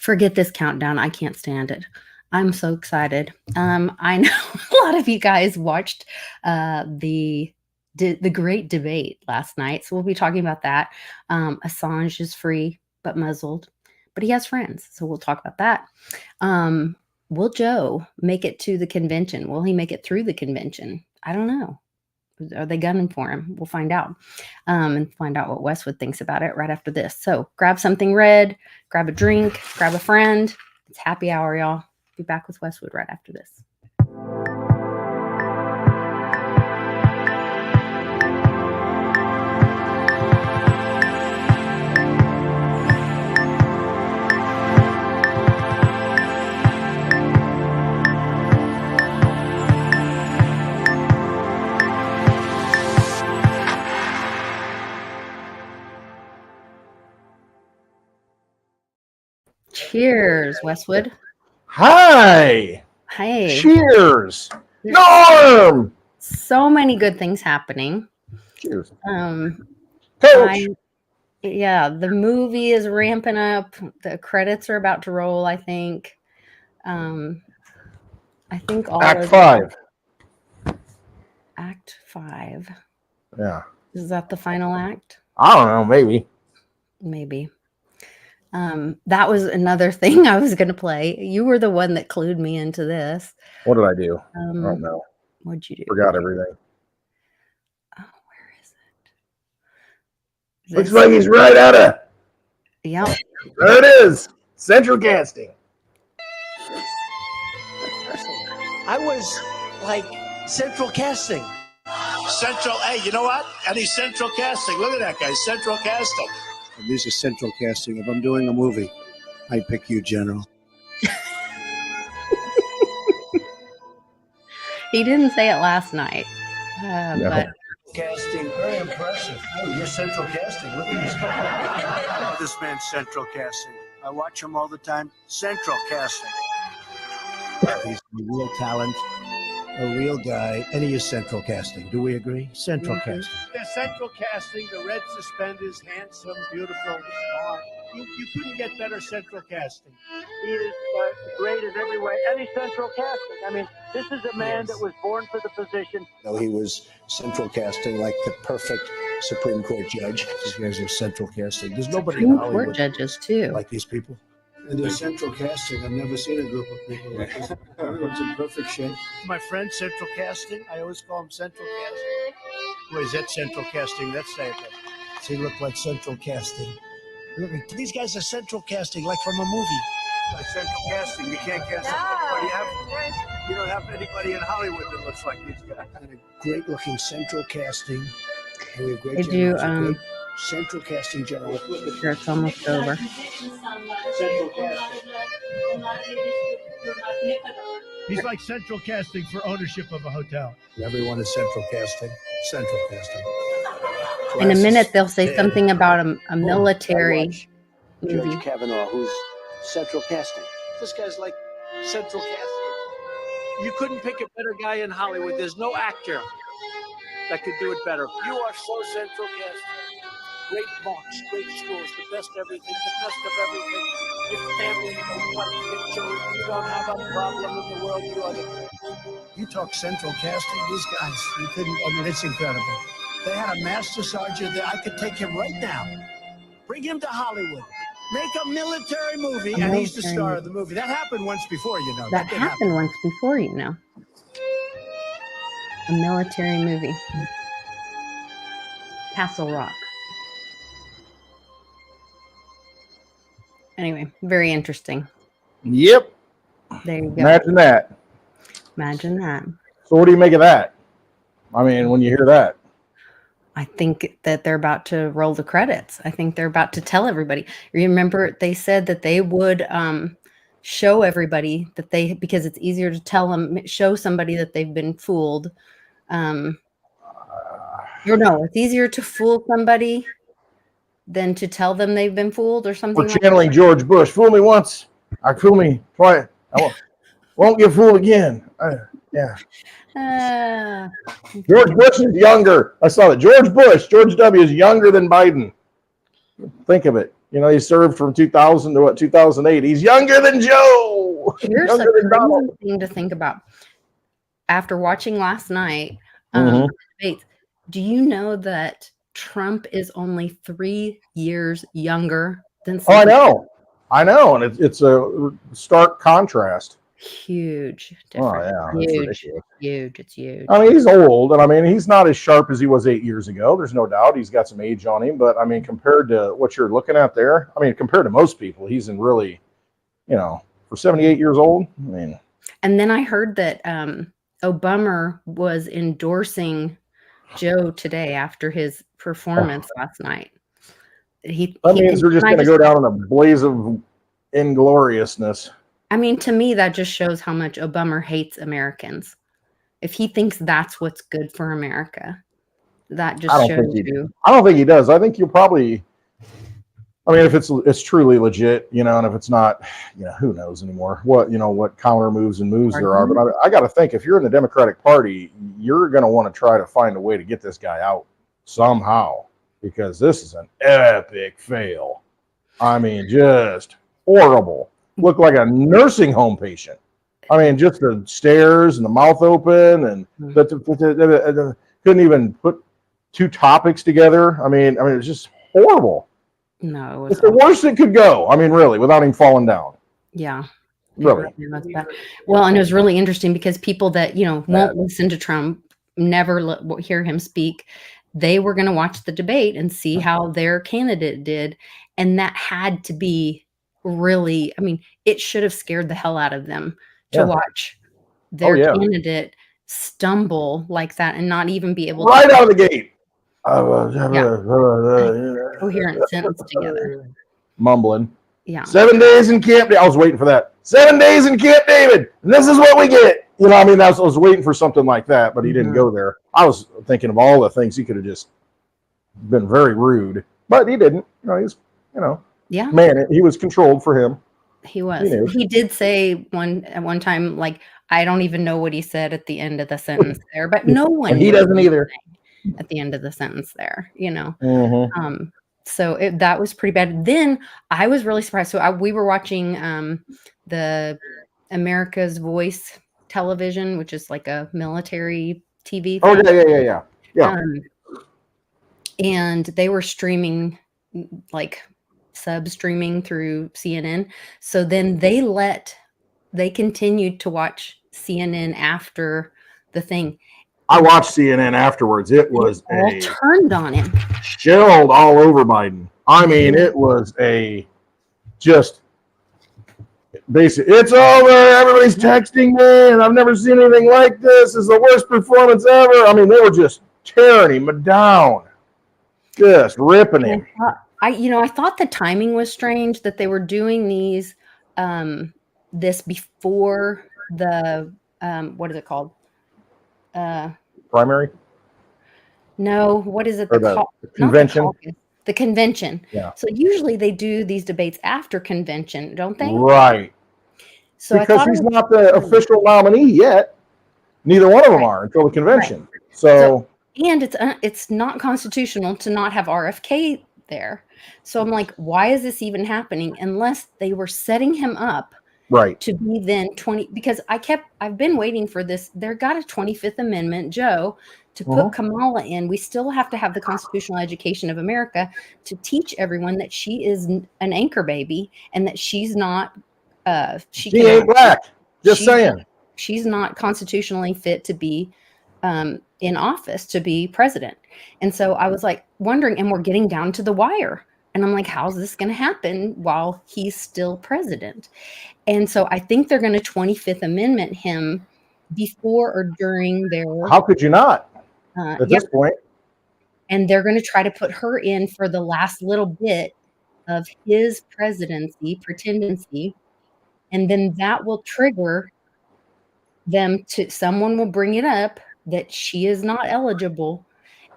Forget this countdown. I can't stand it. I'm so excited. I know a lot of you guys watched the great debate last night, so we'll be talking about that. Assange is free but muzzled, but he has friends, so we'll talk about that. Will Joe make it to the convention? Will he make it through the convention? I don't know. Are they gunning for him? We'll find out, and find out what Westwood thinks about it right after this. So grab something red, grab a drink, grab a friend. It's happy hour, y'all. Be back with Westwood right after this. Cheers, Westwood. Hi. Hey. Cheers. Norm. So many good things happening. Cheers. Coach. Yeah, the movie is ramping up. The credits are about to roll, I think. I think all Act 5. Act 5. Yeah. Is that the final act? I don't know, maybe. Maybe. That was another thing I was going to play. You were the one that clued me into this. What did I do? I don't know. What'd you do? Forgot everything. Oh, where is it? Looks like he's right out of. Yep. There it is. Central Casting. I was like Central Casting. Hey, you know what? And he's Central Casting. Look at that guy, Central Casting. These are Central Casting. If I'm doing a movie, I pick you, General. He didn't say it last night, but Casting, very impressive. Oh, you're Central Casting. Look at this guy. This man's Central Casting. I watch him all the time. Central Casting. He's a real talent, a real guy, and he is Central Casting. Do we agree? Central Casting. They're Central Casting, the red suspenders, handsome, beautiful, smart. You couldn't get better Central Casting. He is great in every way, and he's Central Casting. I mean, this is a man that was born for the position. No, he was Central Casting like the perfect Supreme Court judge. These guys are Central Casting. There's nobody in Supreme Hollywood Court judges too. like these people. And they're Central Casting. I've never seen a group of people like this. Everyone's in perfect shape. My friend, Central Casting, I always call him Central Casting. Well, is that Central Casting? Let's say it. Does he look like Central Casting? Look, these guys are Central Casting, like from a movie. Like Central Casting, you can't cast anybody. You don't have anybody in Hollywood that looks like these guys. And a great-looking Central Casting. And we have great Did you, great Central Casting general. Sure, it's almost over. Central Casting. He's like Central Casting for ownership of a hotel. Everyone is Central Casting. Central Casting. In a minute, they'll say something about a military movie. Judge Kavanaugh, who's Central Casting. This guy's like Central Casting. You couldn't pick a better guy in Hollywood. There's no actor that could do it better. You are so Central Casting. Great marks, great scores, the best everything, the best of everything. Your family, one picture, you don't have a problem in the world. You are the... You talk Central Casting, these guys, you couldn't, I mean, it's incredible. They had a master sergeant there. I could take him right now. Bring him to Hollywood. Make a military movie, and he's the star of the movie. That happened once before, you know. That happened once before, you know. A military movie. Castle Rock. Anyway, very interesting. Yep. There you go. Imagine that. Imagine that. So what do you make of that? I mean, when you hear that. I think that they're about to roll the credits. I think they're about to tell everybody. Remember, they said that they would show everybody that because it's easier to tell them, show somebody that they've been fooled. Or no, it's easier to fool somebody than to tell them they've been fooled or something. We're channeling George Bush. Fool me once, I fool me twice. I won't get fooled again. Yeah. George Bush is younger. I saw that. George W. is younger than Biden. Think of it. You know, he served from 2000 to 2008. He's younger than Joe. Here's Younger than a Donald. crazy thing to think about. After watching last night, Mhm. debates, do you know that Trump is only 3 years younger than Oh, Clinton? I know, and it's a stark contrast. Huge Oh difference. yeah, it's Huge, ridiculous. huge. It's huge. I mean, he's old, and I mean, he's not as sharp as he was 8 years ago. There's no doubt he's got some age on him, but I mean, compared to what you're looking at there, I mean, compared to most people, he's in really, you know, for 78 years old. I mean, And then I heard that Obama was endorsing Joe today after his performance last night. that means they're just going to go down in a blaze of ingloriousness. I mean, to me, that just shows how much Obama hates Americans. If he thinks that's what's good for America, that just shows you. I don't think he does. I think you'll probably. I mean, if it's truly legit, you know, and if it's not, you know, who knows anymore? What counter moves and moves there are. But I got to think, if you're in the Democratic Party, you're going to want to try to find a way to get this guy out somehow, because this is an epic fail. I mean, just horrible. Looked like a nursing home patient. I mean, just the stares and the mouth open, and couldn't even put two topics together. I mean, it was just horrible. No, it It's the worst it could go. I mean, really, without him falling down. Yeah. Really. Well, and it was really interesting because people that, won't listen to Trump, never hear him speak, they were going to watch the debate and see how their candidate did. And that had to be really, it should have scared the hell out of them to watch their candidate stumble like that and not even be able to out of the gate. Coherent sentence together. Mumbling. Yeah. 7 days in Camp David. I was waiting for that. 7 days in Camp David. And this is what we get. I was waiting for something like that, but he didn't go there. I was thinking of all the things he could have just been very rude, but he didn't. He's, yeah. Man, he was controlled for him. He was. He did say at one time, like, I don't even know what he said at the end of the sentence there, but no one. And he doesn't either. At the end of the sentence there, Mm-hmm. So that was pretty bad. Then I was really surprised. So we were watching the America's Voice television, which is like a military TV. Oh, yeah. And they were streaming, like streaming through CNN. So then they continued to watch CNN after the thing. I watched CNN afterwards. It was all turned on him. Shelled all over Biden. I mean, it was just basic. It's over. Everybody's texting me, and I've never seen anything like this. It's the worst performance ever. I mean, they were just tearing him down, just ripping him. I thought the timing was strange that they were doing these, this before the what is it called? Primary? No, what is it? The convention. The convention. Yeah. So usually they do these debates after convention, don't they? Right. So because he's not the official nominee yet. Neither one of them are until the convention. Right. So and it's not constitutional to not have RFK there. So I'm like, why is this even happening? Unless they were setting him up. Right. To be then 20, because I've been waiting for this. There got a 25th Amendment, Joe, to put Kamala in. We still have to have the constitutional education of America to teach everyone that she is an anchor baby and that she's not, she ain't black. Just saying. She's not constitutionally fit to be in office, to be president. And so I was like wondering, and we're getting down to the wire. And I'm like, how's this going to happen while he's still president? And so I think they're going to 25th Amendment him before or during their. How could you not at this point? And they're going to try to put her in for the last little bit of his presidency, pretendency. And then that will trigger them to, someone will bring it up that she is not eligible.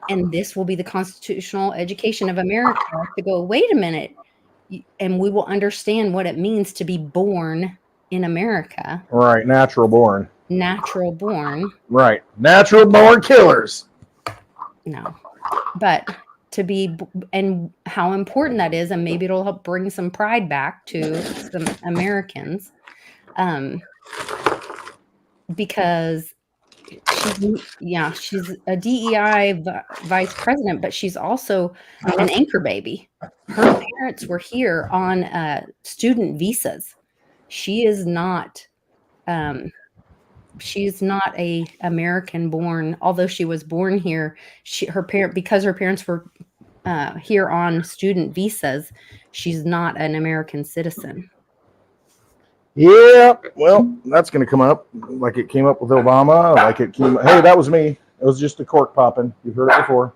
And this will be the constitutional education of America to go, wait a minute, and we will understand what it means to be born in America. Right, natural born. Natural born. Right, natural born killers. No, but to be, and how important that is, and maybe it'll help bring some pride back to some Americans, because she's a DEI vice president, but she's also an anchor baby. Her parents were here on student visas. She is not. She's not a American born, although she was born here. Because her parents were here on student visas, she's not an American citizen. Yeah, well, that's going to come up like it came up with Obama. Hey, that was me. It was just a cork popping. You've heard it before.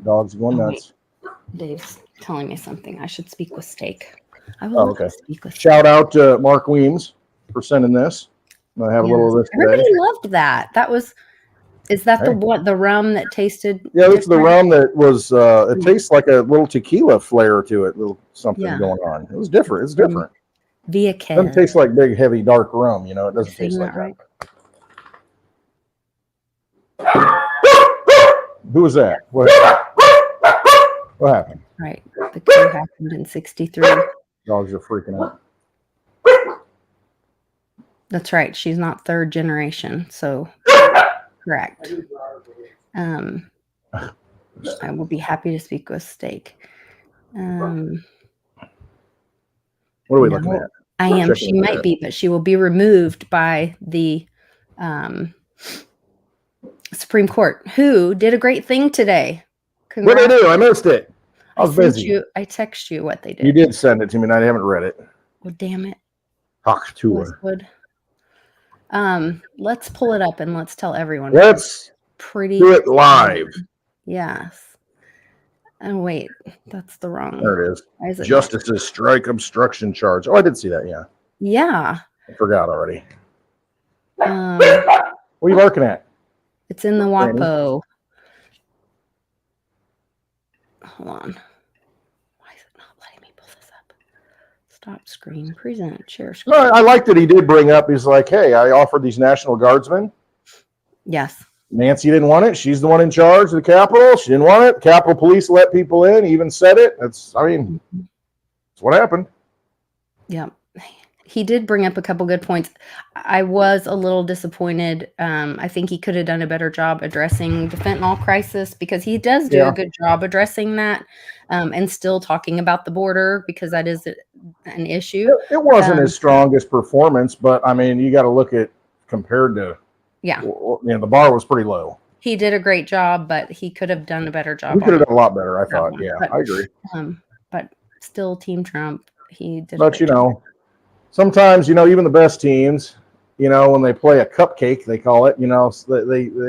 Dogs going nuts. Dave's telling me something. I should speak with Steak. I will okay. speak with Shout out to Mark Weems for sending this. I have a little of this today. Everybody loved that. Is that the rum that tasted? Yeah, it's the rum that was. It tastes like a little tequila flair to it. Little something going on. It was different. It's different. Via It doesn't taste like big, heavy, dark rum. You know, it doesn't taste like right? that. Who was that? What happened? Right. The coup happened in 1963. Dogs are freaking out. That's right. She's not third generation, so correct. I will be happy to speak with Steak. What are we looking at? I am. She might be, but she will be removed by the Supreme Court, who did a great thing today. What did they do? I missed it. I was busy. I text you what they did. You did send it to me, and I haven't read it. Well, damn it. Talk to her. Let's pull it up and let's tell everyone. Let's do it live. Yes. And wait, that's the wrong. There it is. Why is it Justice's strike obstruction charge. Oh, I did see that. Yeah. Yeah. I forgot already. What are you looking at? It's in the WAPO. Hold on. Why is it not letting me pull this up? Stop screen. Present. Share screen. No, I like that he did bring up. He's like, hey, I offered these National Guardsmen. Yes. Nancy didn't want it. She's the one in charge of the Capitol. She didn't want it. Capitol Police let people in. He even said it. That's what happened. Yeah. He did bring up a couple good points. I was a little disappointed. I think he could have done a better job addressing the fentanyl crisis, because he does do a good job addressing that, and still talking about the border, because that is an issue. It wasn't his strongest performance, but I mean, you got to look at compared to. Yeah, the bar was pretty low. He did a great job, but he could have done a better job. He could have done a lot better, I thought. I agree. But still, Team Trump, he did. But sometimes even the best teams, when they play a cupcake, they call it. They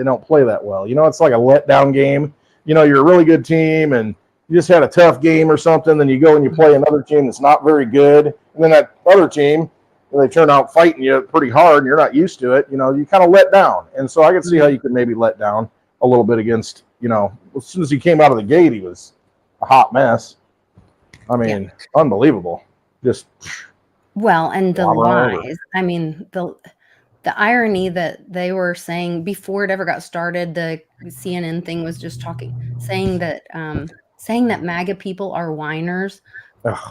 don't play that well. It's like a letdown game. You're a really good team, and you just had a tough game or something. Then you go and you play another team that's not very good, and then that other team. They turn out fighting you pretty hard and you're not used to it, you kind of let down. And so I can see how you could maybe let down a little bit against, as soon as he came out of the gate, he was a hot mess. I mean, unbelievable. Just. Well, and the lies. I mean, the irony that they were saying before it ever got started, the CNN thing was just saying that MAGA people are whiners.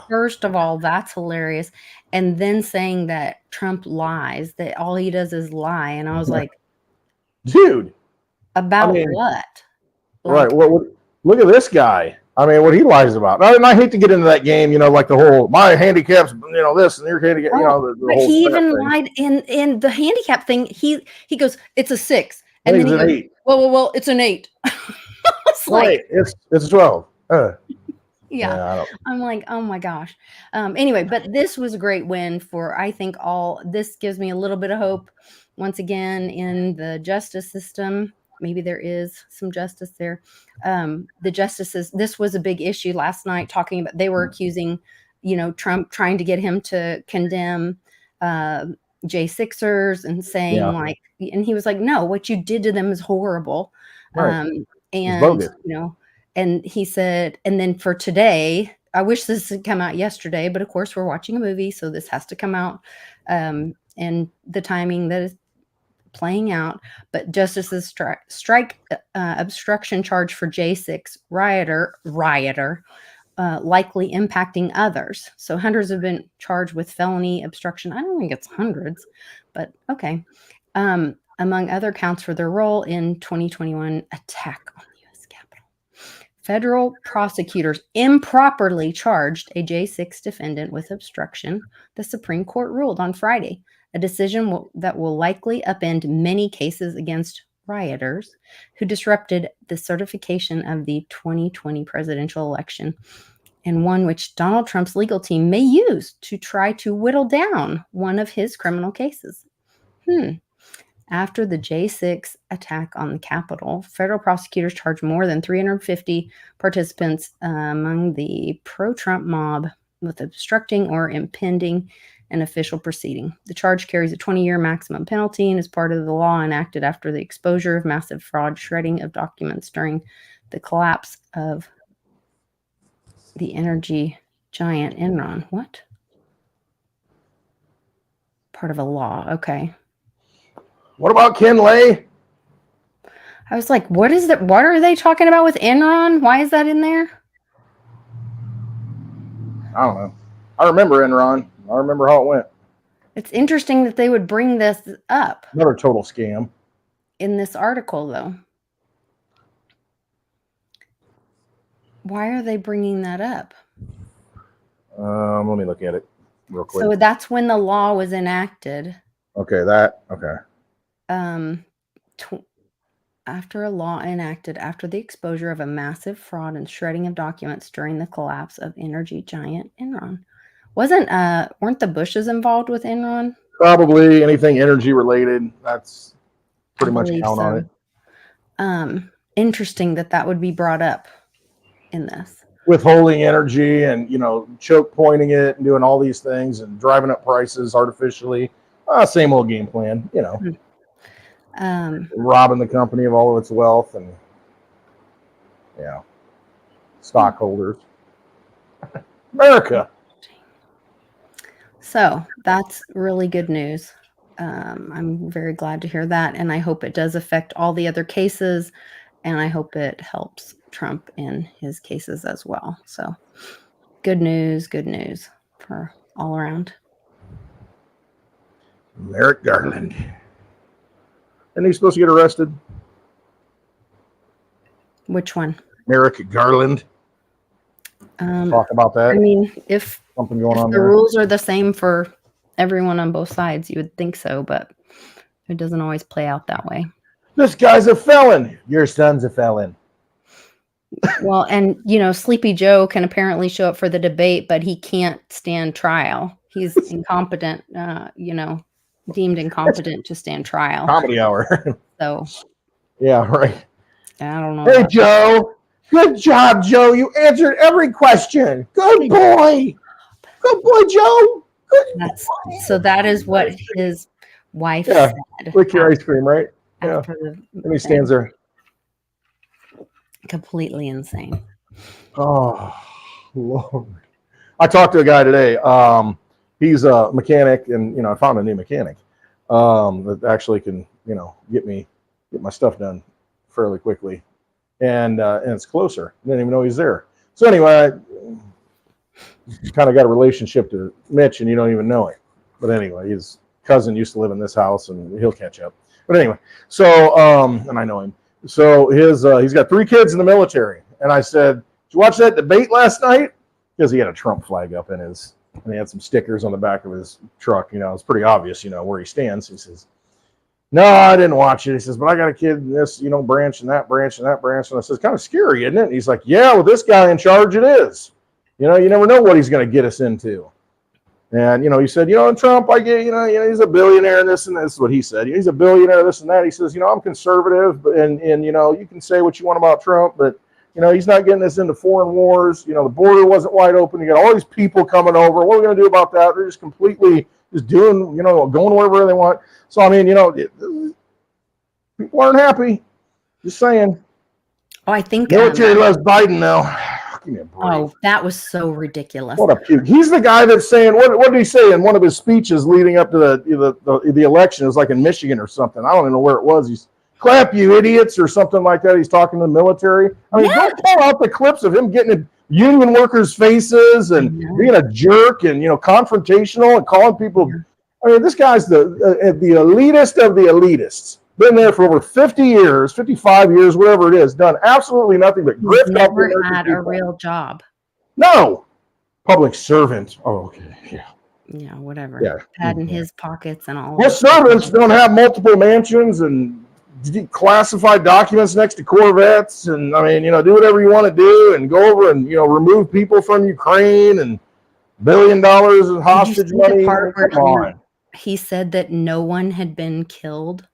First of all, that's hilarious. And then saying that Trump lies, that all he does is lie. And I was like, dude, about what? Right. Well, look at this guy. I mean, what he lies about. And I hate to get into that game, like the whole, my handicap's, this and your handicap, the but whole he even lied in the handicap thing. He goes, it's a 6. And then he goes, 8. Well, it's an 8. It's right. It's 12. Yeah, I'm like, oh my gosh. Anyway, but this was a great win for, I think, this gives me a little bit of hope once again in the justice system. Maybe there is some justice there. The justices, this was a big issue last night, talking about, they were accusing, Trump, trying to get him to condemn J6ers and saying and he was like, no, what you did to them is horrible. Right. And, and he said, and then for today, I wish this had come out yesterday, but of course we're watching a movie, so this has to come out. And the timing that is playing out, but justices strike obstruction charge for J6 rioter likely impacting others. So hundreds have been charged with felony obstruction. I don't think it's hundreds, but okay. Among other counts for their role in 2021 attack on the U.S. Capitol. Federal prosecutors improperly charged a J6 defendant with obstruction, the Supreme Court ruled on Friday, a decision that will likely upend many cases against rioters who disrupted the certification of the 2020 presidential election, and one which Donald Trump's legal team may use to try to whittle down one of his criminal cases. After the J6 attack on the Capitol, federal prosecutors charged more than 350 participants among the pro-Trump mob with obstructing or impeding an official proceeding. The charge carries a 20-year maximum penalty and is part of the law enacted after the exposure of massive fraud, shredding of documents during the collapse of the energy giant Enron. What? Part of a law. Okay. What about Ken Lay? I was like, what is that? What are they talking about with Enron? Why is that in there? I don't know. I remember Enron. I remember how it went. It's interesting that they would bring this up Another total scam. in this article, though. Why are they bringing that up? Let me look at it real quick. So that's when the law was enacted. Okay, that. Okay. After a law enacted after the exposure of a massive fraud and shredding of documents during the collapse of energy giant Enron. Weren't the Bushes involved with Enron? Probably anything energy related. That's pretty much count on it. Interesting that would be brought up in this. Withholding energy and, choke pointing it and doing all these things and driving up prices artificially. Same old game plan, robbing the company of all of its wealth and, stockholders. America. So that's really good news. I'm very glad to hear that. And I hope it does affect all the other cases. And I hope it helps Trump in his cases as well. So good news for all around. Merrick Garland. Isn't he supposed to get arrested? Which one? Merrick Garland. Talk about that. I mean, if something going on the there. rules are the same for everyone on both sides, you would think so, but it doesn't always play out that way. This guy's a felon. Your son's a felon. Well, and Sleepy Joe can apparently show up for the debate, but he can't stand trial. He's incompetent, deemed incompetent to stand trial. Comedy hour. So yeah, right. I don't know. Hey, Joe. Good job, Joe. You answered every question. Good boy. Good boy, Joe. Good boy. So that is what his wife Yeah. said. Lick your ice cream, right? Yeah. After the And he stands there. completely insane. Oh, Lord. I talked to a guy today. He's a mechanic, and I found a new mechanic that actually can, get my stuff done fairly quickly, and it's closer. I didn't even know he's there. So anyway, I kind of got a relationship to Mitch, and you don't even know it. But anyway, his cousin used to live in this house, and he'll catch up. But anyway, so and I know him. So he's got 3 kids in the military, and I said, "Did you watch that debate last night?" Because he had a Trump flag up in his, and he had some stickers on the back of his truck. It's pretty obvious, where he stands. He says, "No, I didn't watch it." He says, "But I got a kid in this, branch and that branch and that branch." And I says, "Kind of scary, isn't it?" And he's like, "Yeah, with this guy in charge, it is. You never know what he's going to get us into." And, he said, Trump, I get, he's a billionaire and this, and this is what he said. He's a billionaire, this and that. He says, I'm conservative, and you can say what you want about Trump, but, he's not getting us into foreign wars. The border wasn't wide open. You got all these people coming over. What are we going to do about that? They're just completely just doing, going wherever they want. So, I mean, people aren't happy. Just saying. Oh, I think Military loves Biden now. Give me a break. Oh, that was so ridiculous. What a puke. He's the guy that's saying, what did he say in one of his speeches leading up to the election? It was like in Michigan or something. I don't even know where it was. He's clap, you idiots, or something like that. He's talking to the military. I mean, don't pull out the clips of him getting in union workers' faces and being a jerk and, confrontational and calling people. I mean, this guy's the elitist of the elitists. Been there for over 50 years, 55 years, whatever it is, done absolutely nothing but grift. Never had a real job. No. Public servant. Oh, okay. Yeah. Yeah, whatever. Yeah. Had in his pockets and all. Well, servants don't have multiple mansions and classified documents next to Corvettes, and I mean, do whatever you want to do, and go over and remove people from Ukraine and $1 billion in hostage money. Come on. He said that no one had been killed.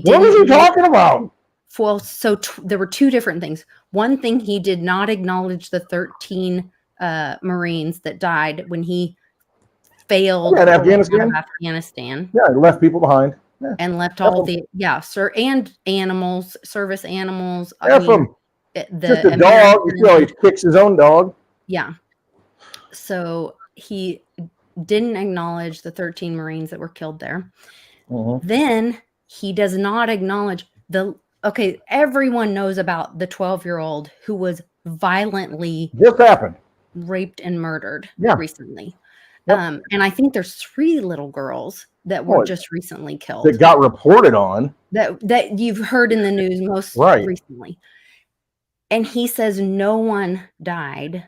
What was he talking about? Well, so there were two different things. One thing, he did not acknowledge the 13 Marines that died when he failed in Afghanistan. Yeah, he left people behind. Yeah. And left all the and animals, service animals. Just a dog. You know, he kicks his own dog. Yeah. So he didn't acknowledge the 13 Marines that were killed there. Then he does not acknowledge everyone knows about the 12-year-old who was violently raped and murdered recently. Yep. And I think there's 3 little girls that were just recently killed. That got reported on. That you've heard in the news most recently. And he says no one died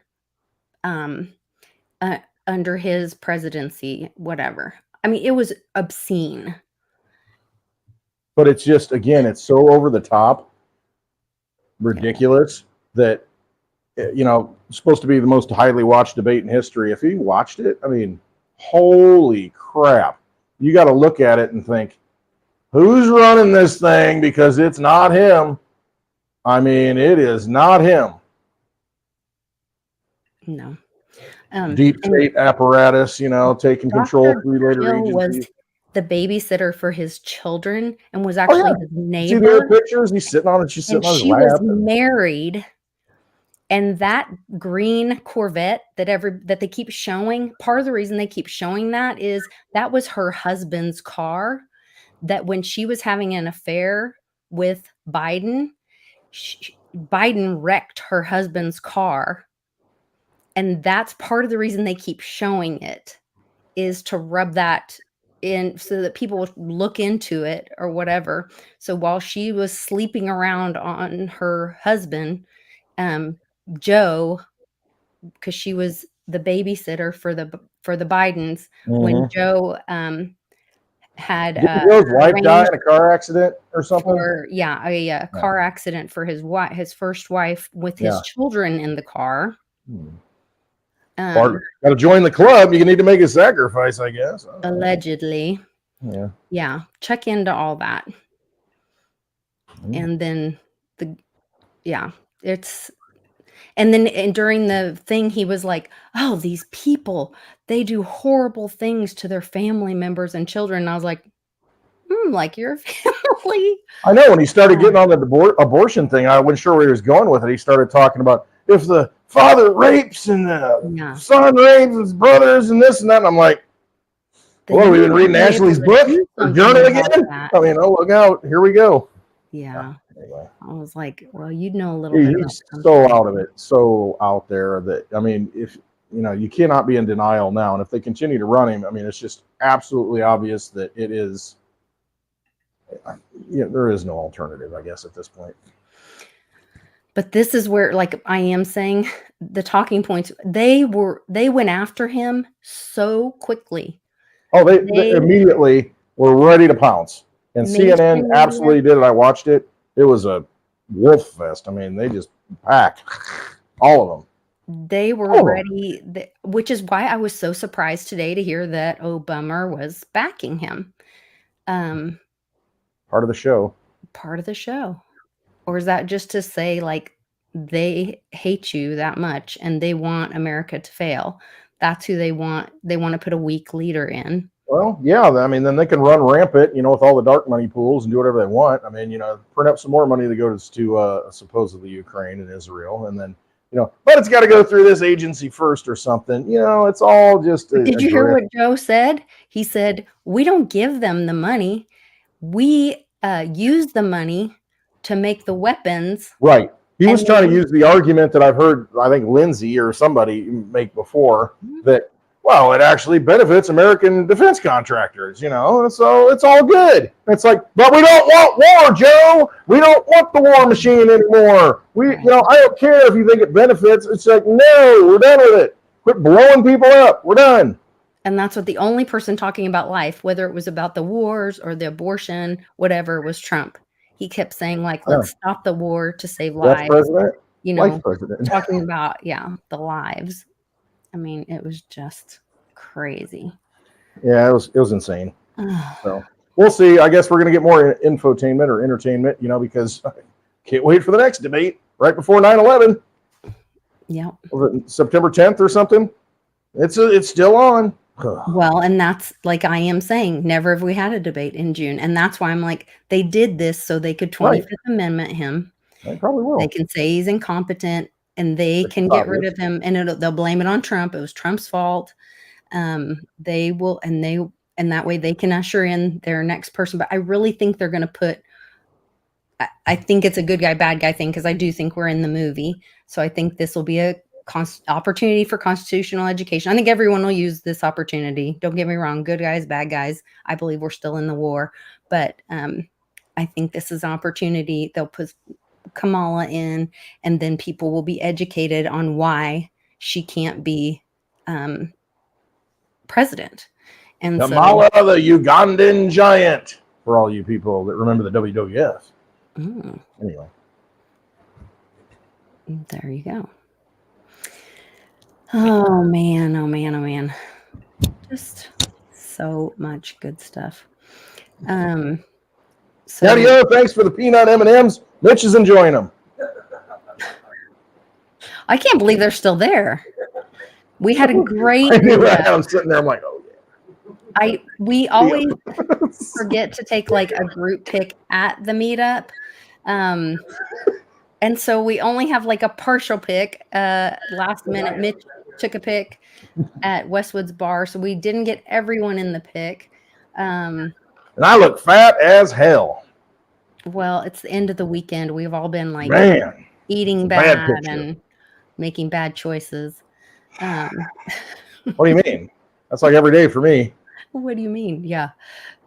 under his presidency, whatever. I mean, it was obscene. But it's just, again, it's so over the top, ridiculous that, it's supposed to be the most highly watched debate in history. If you watched it, I mean, holy crap. You got to look at it and think, who's running this thing? Because it's not him. I mean, it is not him. No. Deep state apparatus, taking control through later agencies. Was the babysitter for his children and was actually his neighbor. See the pictures? He's sitting on it. She's sitting on his lap. She was married. And that green Corvette that they keep showing, part of the reason they keep showing that is that was her husband's car, that when she was having an affair with Biden, Biden wrecked her husband's car. And that's part of the reason they keep showing it, is to rub that in so that people would look into it or whatever. So while she was sleeping around on her husband, Joe, because she was the babysitter for the Bidens, when Joe had Joe's wife die in a car accident or something. A car accident for his first wife with his children in the car. Got to join the club. You need to make a sacrifice, I guess. Allegedly. Yeah. Check into all that. And then and during the thing, he was like, oh, these people, they do horrible things to their family members and children. And I was like, like your family. I know when he started getting on the abortion thing, I wasn't sure where he was going with it. He started talking about if the father rapes and the son rapes his brothers and this and that. And I'm like, well, we've been reading Ashley's book or journal again. I mean, look out. Here we go. Yeah. Anyway. I was like, well, you'd know a little bit. He's so out of it, so out there that, I mean, if you cannot be in denial now. And if they continue to run him, I mean, it's just absolutely obvious that it is, there is no alternative, I guess, at this point. But this is where, like I am saying, the talking points, they went after him so quickly. Oh, they immediately were ready to pounce. And CNN absolutely did it. I watched it. It was a wolf fest. I mean, they just packed all of them. They were ready, which is why I was so surprised today to hear that Obama was backing him. Part of the show. Or is that just to say, like, they hate you that much and they want America to fail? That's who they want. They want to put a weak leader in. Well, yeah. I mean, then they can run rampant, with all the dark money pools and do whatever they want. I mean, print up some more money that goes to supposedly Ukraine and Israel. And then, but it's got to go through this agency first or something. It's all just. Did you hear what Joe said? He said, we don't give them the money. We use the money to make the weapons. Right. He was trying to use the argument that I've heard, I think Lindsay or somebody make before, that, well, it actually benefits American defense contractors, so it's all good. It's like, but we don't want war, Joe. We don't want the war machine anymore. I don't care if you think it benefits. It's like, no, we're done with it. Quit blowing people up. We're done. And that's what the only person talking about life, whether it was about the wars or the abortion, whatever, was Trump. He kept saying, let's stop the war to save lives. President? President. Talking about, the lives. I mean, it was just crazy. Yeah, it was insane. So we'll see. I guess we're going to get more infotainment or entertainment, because I can't wait for the next debate right before 9/11. Yeah. Was it September 10th or something? It's still on. Well, and that's like I am saying, never have we had a debate in June. And that's why I'm like, they did this so they could 25th Amendment him. They probably will. They can say he's incompetent and they can get rid of him, and they'll blame it on Trump. It was Trump's fault. They will, and that way they can usher in their next person. But I really think they're going to put, I think it's a good guy, bad guy thing, because I do think we're in the movie. So I think this will be a opportunity for constitutional education. I think everyone will use this opportunity. Don't get me wrong, good guys, bad guys. I believe we're still in the war, but I think this is an opportunity. They'll put Kamala in, and then people will be educated on why she can't be president. And Kamala, the Ugandan giant, for all you people that remember the WWF. Anyway, there you go. Oh man, just so much good stuff. Daddy-o, thanks for the peanut M&Ms. Mitch is enjoying them. I can't believe they're still there. We had a great. I'm sitting there. I'm like, oh yeah. We always forget to take like a group pick at the meetup, and so we only have like a partial pick. Last minute, Mitch took a pick at Westwood's bar, so we didn't get everyone in the pick. And I look fat as hell. Well, it's the end of the weekend. We've all been like eating bad and making bad choices. What do you mean? That's like every day for me. What do you mean? Yeah.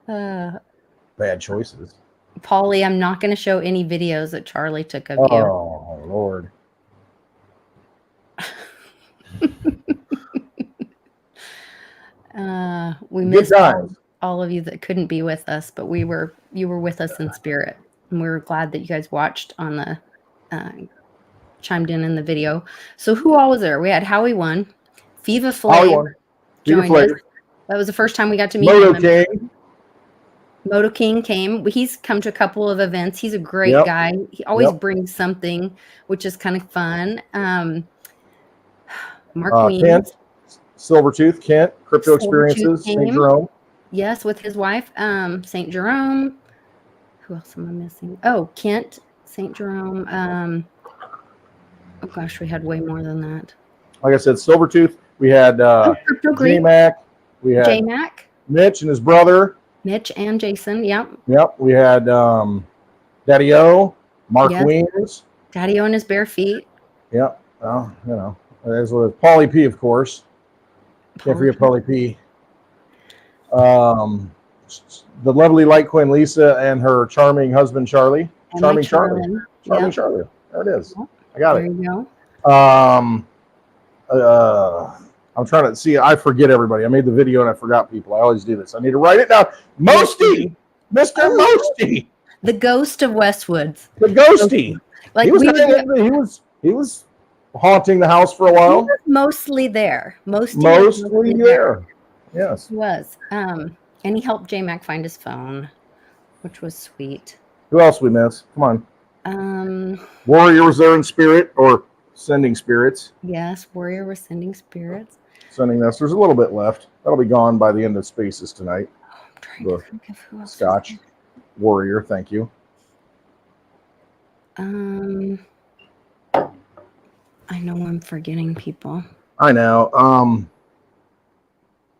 Bad choices. Paulie, I'm not going to show any videos that Charlie took of you. Oh, Lord. We missed all of you that couldn't be with us, but you were with us in spirit, and we were glad that you guys watched on the chimed in the video. So who all was there? We had Howie won, Fiva Flav joined us. That was the first time we got to meet him. Moto King came. He's come to a couple of events. He's a great guy. He always brings something, which is kind of fun. Mark Weems. Kent, Silvertooth, Kent, Crypto Experiences, St. Jerome. Yes, with his wife, St. Jerome. Who else am I missing? Oh, Kent, St. Jerome. Oh gosh, we had way more than that. Like I said, Silvertooth. We had J-Mac. We had J-Mac. Mitch and his brother. Mitch and Jason. Yep. We had Daddy-o, Mark Weems. Daddy-o and his bare feet. Yep. Well, there's with Paulie P, of course. Can't forget Paulie P. The lovely Light Queen Lisa and her charming husband Charlie. Charlie. Charlie. There it is. I got it. There you go. I'm trying to see. I forget everybody. I made the video and I forgot people. I always do this. I need to write it down. Mosty, Mr. Mosty, the ghost of Westwoods. The ghosty. Like he was haunting the house for a while. He was mostly there. Mostly there. Yes, he was. And he helped J-Mac find his phone, which was sweet. Who else we miss? Come on. Warrior was there in spirit or sending spirits. Yes, Warrior was sending spirits. Sending this. There's a little bit left. That'll be gone by the end of Spaces tonight. I'm trying to think of who else. Scotch. Warrior, thank you. I know I'm forgetting people. I know.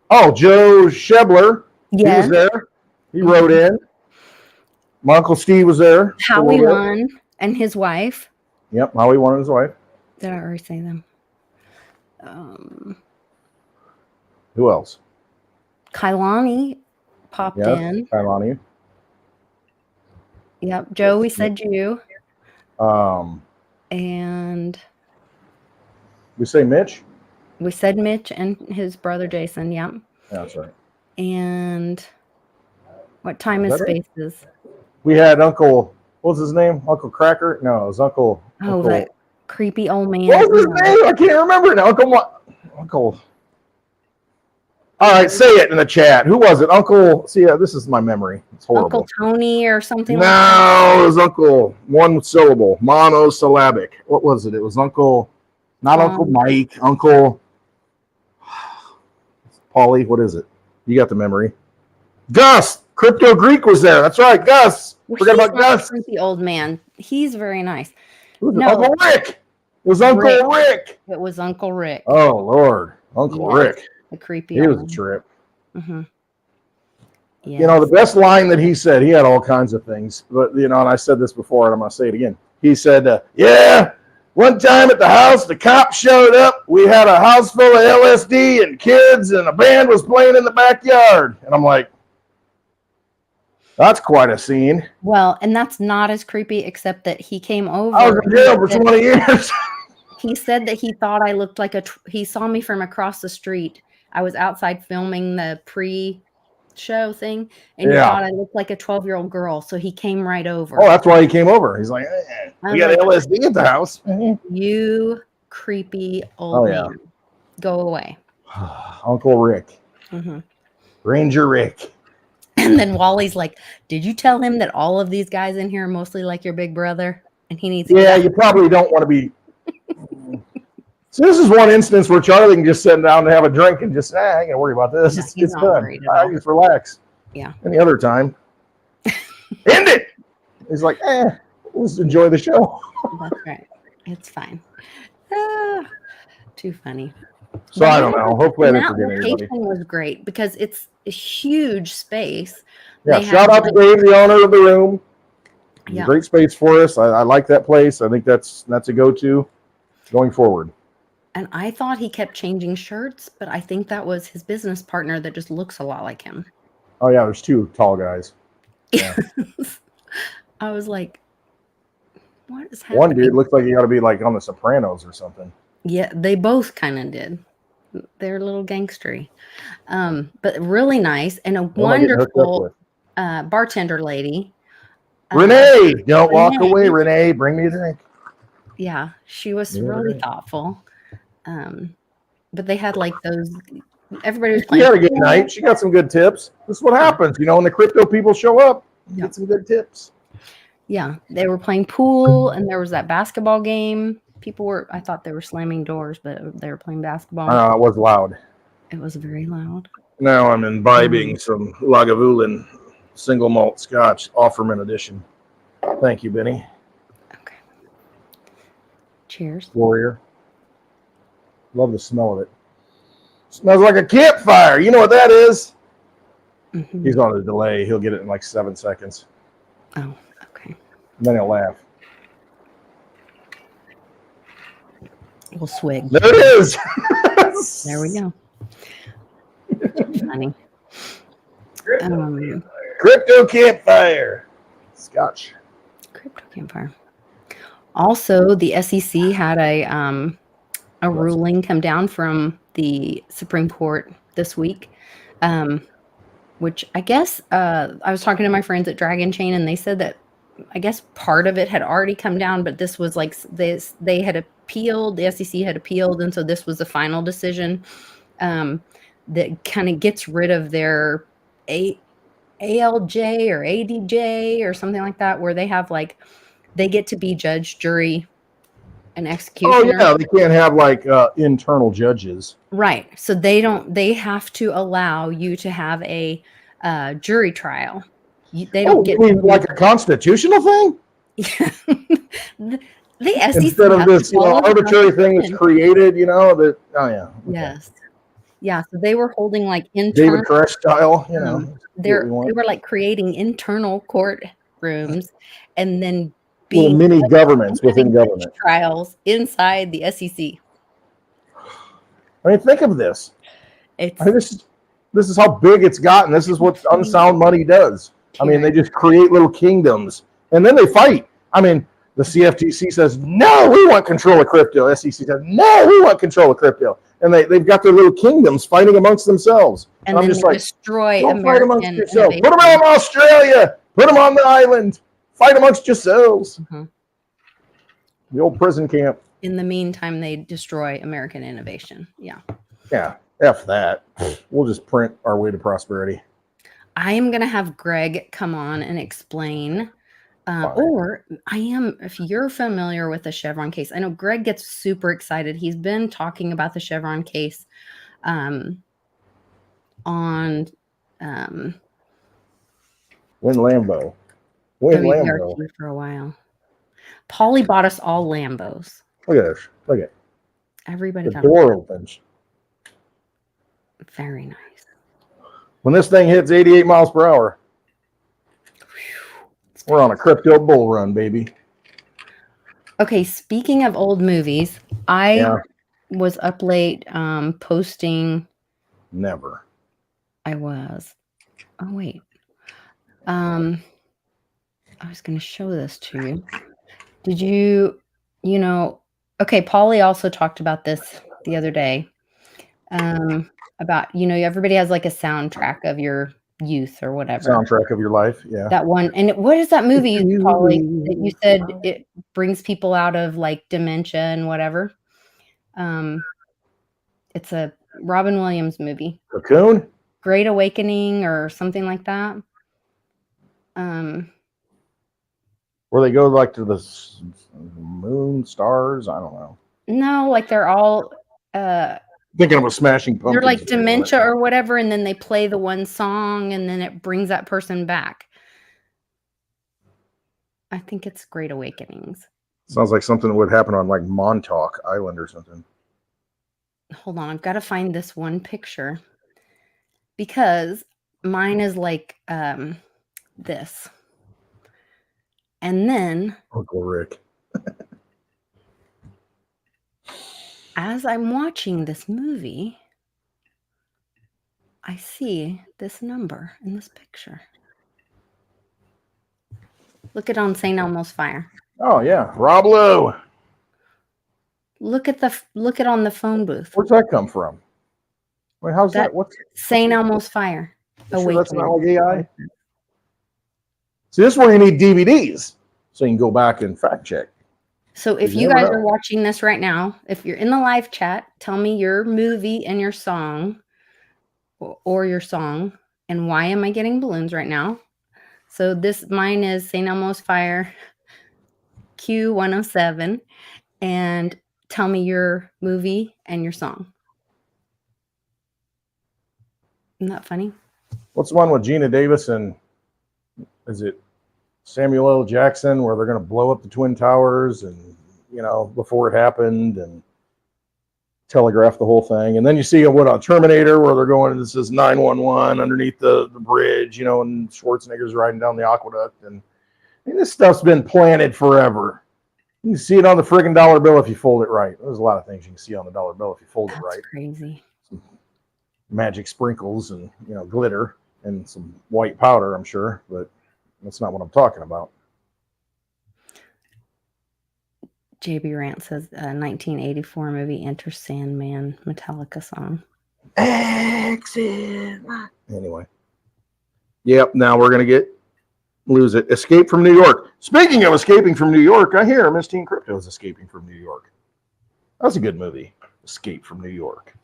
Oh, Joe Shebler. He Yeah. was there. He wrote in. My Uncle Steve was there. Howie won and his wife. Yep, Howie won and his wife. Did I already say them? Who else? Kailani popped in. Kailani. Yep, Joe, we said you. Um, And we say Mitch? we said Mitch and his brother Jason, yep. Yeah, that's right. And what time Is is that right? Spaces? We had Uncle, what was his name? Uncle Cracker? No, it was Uncle. Oh, that creepy old man. What was his name? I can't remember now. Uncle. All right, say it in the chat. Who was it? Uncle. See, this is my memory. It's horrible. Uncle Tony or something No, like that. it was Uncle. One syllable. Monosyllabic. What was it? It was Uncle. Not Uncle Mike. Uncle. Paulie. What is it? You got the memory. Gus. Crypto Greek was there. That's right, Gus. Well, Forget he's about not a Gus. creepy old man. He's very nice. Who was it? No. Uncle Rick. It was Uncle Rick. It was Uncle Rick, Oh Lord, Uncle Yeah. Rick. the creepy He old was a man. trip. Mm-hmm. Yeah. You know, the best line that he said, he had all kinds of things, but, you know, and I said this before, and I'm going to say it again. He said, yeah, one time at the house, the cops showed up. We had a house full of LSD and kids, and a band was playing in the backyard. And I'm like, that's quite a scene. Well, and that's not as creepy, except that he came over. I was in jail for 20 years. He said that he thought I looked like he saw me from across the street. I was outside filming the pre-show thing, and he thought I looked like a 12-year-old girl, so he came right over. Oh, that's why he came over. He's like, we got LSD at the house. You creepy old man. Go away. Uncle Rick. Mm-hmm. Ranger Rick. And then Wally's like, did you tell him that all of these guys in here are mostly like your big brother? And he needs to Yeah, you probably don't want to be. So this is one instance where Charlie can just sit down and have a drink and just, I ain't gonna worry about this. Yeah, It's done. I just relax. Yeah. Any other time, end it. He's like, let's enjoy the show. That's right. It's fine. Too funny. So I don't know. Hopefully I didn't That forget anybody. location was great because it's a huge space. Yeah, They shout have out to Dave, the owner of the room. Yeah. Great space for us. I like that place. I think that's a go-to going forward. And I thought he kept changing shirts, but I think that was his business partner that just looks a lot like him. Oh yeah, there's two tall guys. Yeah. I was like, what is happening? One dude looks like he ought to be like on The Sopranos or something. Yeah, they both kind of did. They're a little gangstery. But really nice and a Who am I getting hooked up wonderful with? bartender lady. Renee, don't walk Renee. away, Renee. Bring me a drink. Yeah, she was Yeah, really right. thoughtful. But they had like those. Everybody was She playing. had a good night. She got some good tips. This is what happens, when the crypto people show up. You Yeah. get some good tips. Yeah, they were playing pool, and there was that basketball game. People were. I thought they were slamming doors, but they were playing basketball. It was loud. It was very loud. Now I'm imbibing some Lagavulin single malt Scotch Offerman edition. Thank you, Benny. Okay. Cheers. Warrior. Love the smell of it. Smells like a campfire. You know what that is? Mhm. He's on a delay. He'll get it in like 7 seconds. Oh, okay. And then he'll laugh. We'll swig. There it is. There we go. Funny. Crypto campfire. Scotch. Crypto campfire. Also, the SEC had a ruling come down from the Supreme Court this week, which I guess I was talking to my friends at Dragon Chain, and they said that I guess part of it had already come down, but this was like they had appealed, the SEC had appealed, and so this was the final decision that kind of gets rid of their ALJ or ADJ or something like that, where they have like they get to be judge, jury, and Oh executioner. yeah, they can't have like internal judges. Right. So they have to allow you to have a jury trial. They don't Oh, get you mean like a constitutional thing? The SEC instead of has to this, follow the arbitrary thing that's Constitution. created, that, oh yeah. Okay. Yes. Yeah, so they were holding like David internal Koresh style, um, do what we they want. were like creating internal court rooms and then Little being mini like governments within having government. trials inside the SEC. I mean, think of this. It's I mean, this is how big it's gotten. This is what unsound money does. I mean, they just create little kingdoms, and then they fight. I mean, the CFTC says, no, we want control of crypto. SEC says, no, we want control of crypto. And they've got their little kingdoms fighting amongst themselves. and I'm then just they like, destroy don't fight amongst American yourselves. Put them innovation. on Australia. Put them on the island. Fight amongst yourselves. Mhm. The old prison camp. In the meantime, they destroy American innovation. Yeah. Yeah, F that. We'll just print our way to prosperity. I am going to have Greg come on and explain. Fine. Or if you're familiar with the Chevron case, I know Greg gets super excited. He's been talking about the Chevron case on Win Lambo. Win Lambo. WBRT for a while. Paulie bought us all Lambos. Look at this. Look at Everybody the got door opens. very nice. When this thing hits 88 miles per hour, we're on a crypto bull run, baby. Okay, speaking of old movies, I was up late posting. Never. I was. Oh wait. I was going to show this to you. Did you okay, Paulie also talked about this the other day. About, everybody has like a soundtrack of your youth or whatever. Soundtrack of your life, yeah. That one. And what is that movie, Paulie, that you said it brings people out of like dementia and whatever? It's a Robin Williams movie. Cocoon? Great Awakening or something like that. Where they go like to the moon, stars, I don't know. No, like they're all Thinking of a Smashing Pumpkins. they're like dementia or whatever, and then they play the one song and then it brings that person back. I think it's Great Awakenings. Sounds like something that would happen on like Montauk Island or something. Hold on, I've got to find this one picture because mine is like this. And then Uncle Rick. as I'm watching this movie, I see this number in this picture. Look it on St. Elmo's Fire. Oh yeah, Rob Lowe. Look it on the phone booth. Where's that come from? Wait, how's that? What's St. Elmo's Fire? sure that's not like AI? See, this is where you need DVDs, so you can go back and fact check. So if you guys are watching this right now, if you're in the live chat, tell me your movie and your song, or your song, and why am I getting balloons right now? So mine is St. Elmo's Fire Q107, and tell me your movie and your song. Isn't that funny? What's the one with Gina Davis and is it Samuel L. Jackson where they're going to blow up the Twin Towers and, before it happened and telegraph the whole thing. And then you see on Terminator where they're going, this is 911 underneath the bridge, and Schwarzenegger's riding down the aqueduct. And this stuff's been planted forever. You can see it on the friggin' dollar bill if you fold it right. There's a lot of things you can see on the dollar bill if you fold it right. That's crazy. Some magic sprinkles and, glitter and some white powder, I'm sure, but that's not what I'm talking about. JB Rant says 1984 movie Enter Sandman Metallica song. Exit. Anyway. Yep, now we're going to lose it. Escape from New York. Speaking of escaping from New York, I hear Miss Teen Crypto is escaping from New York. That's a good movie. Escape from New York.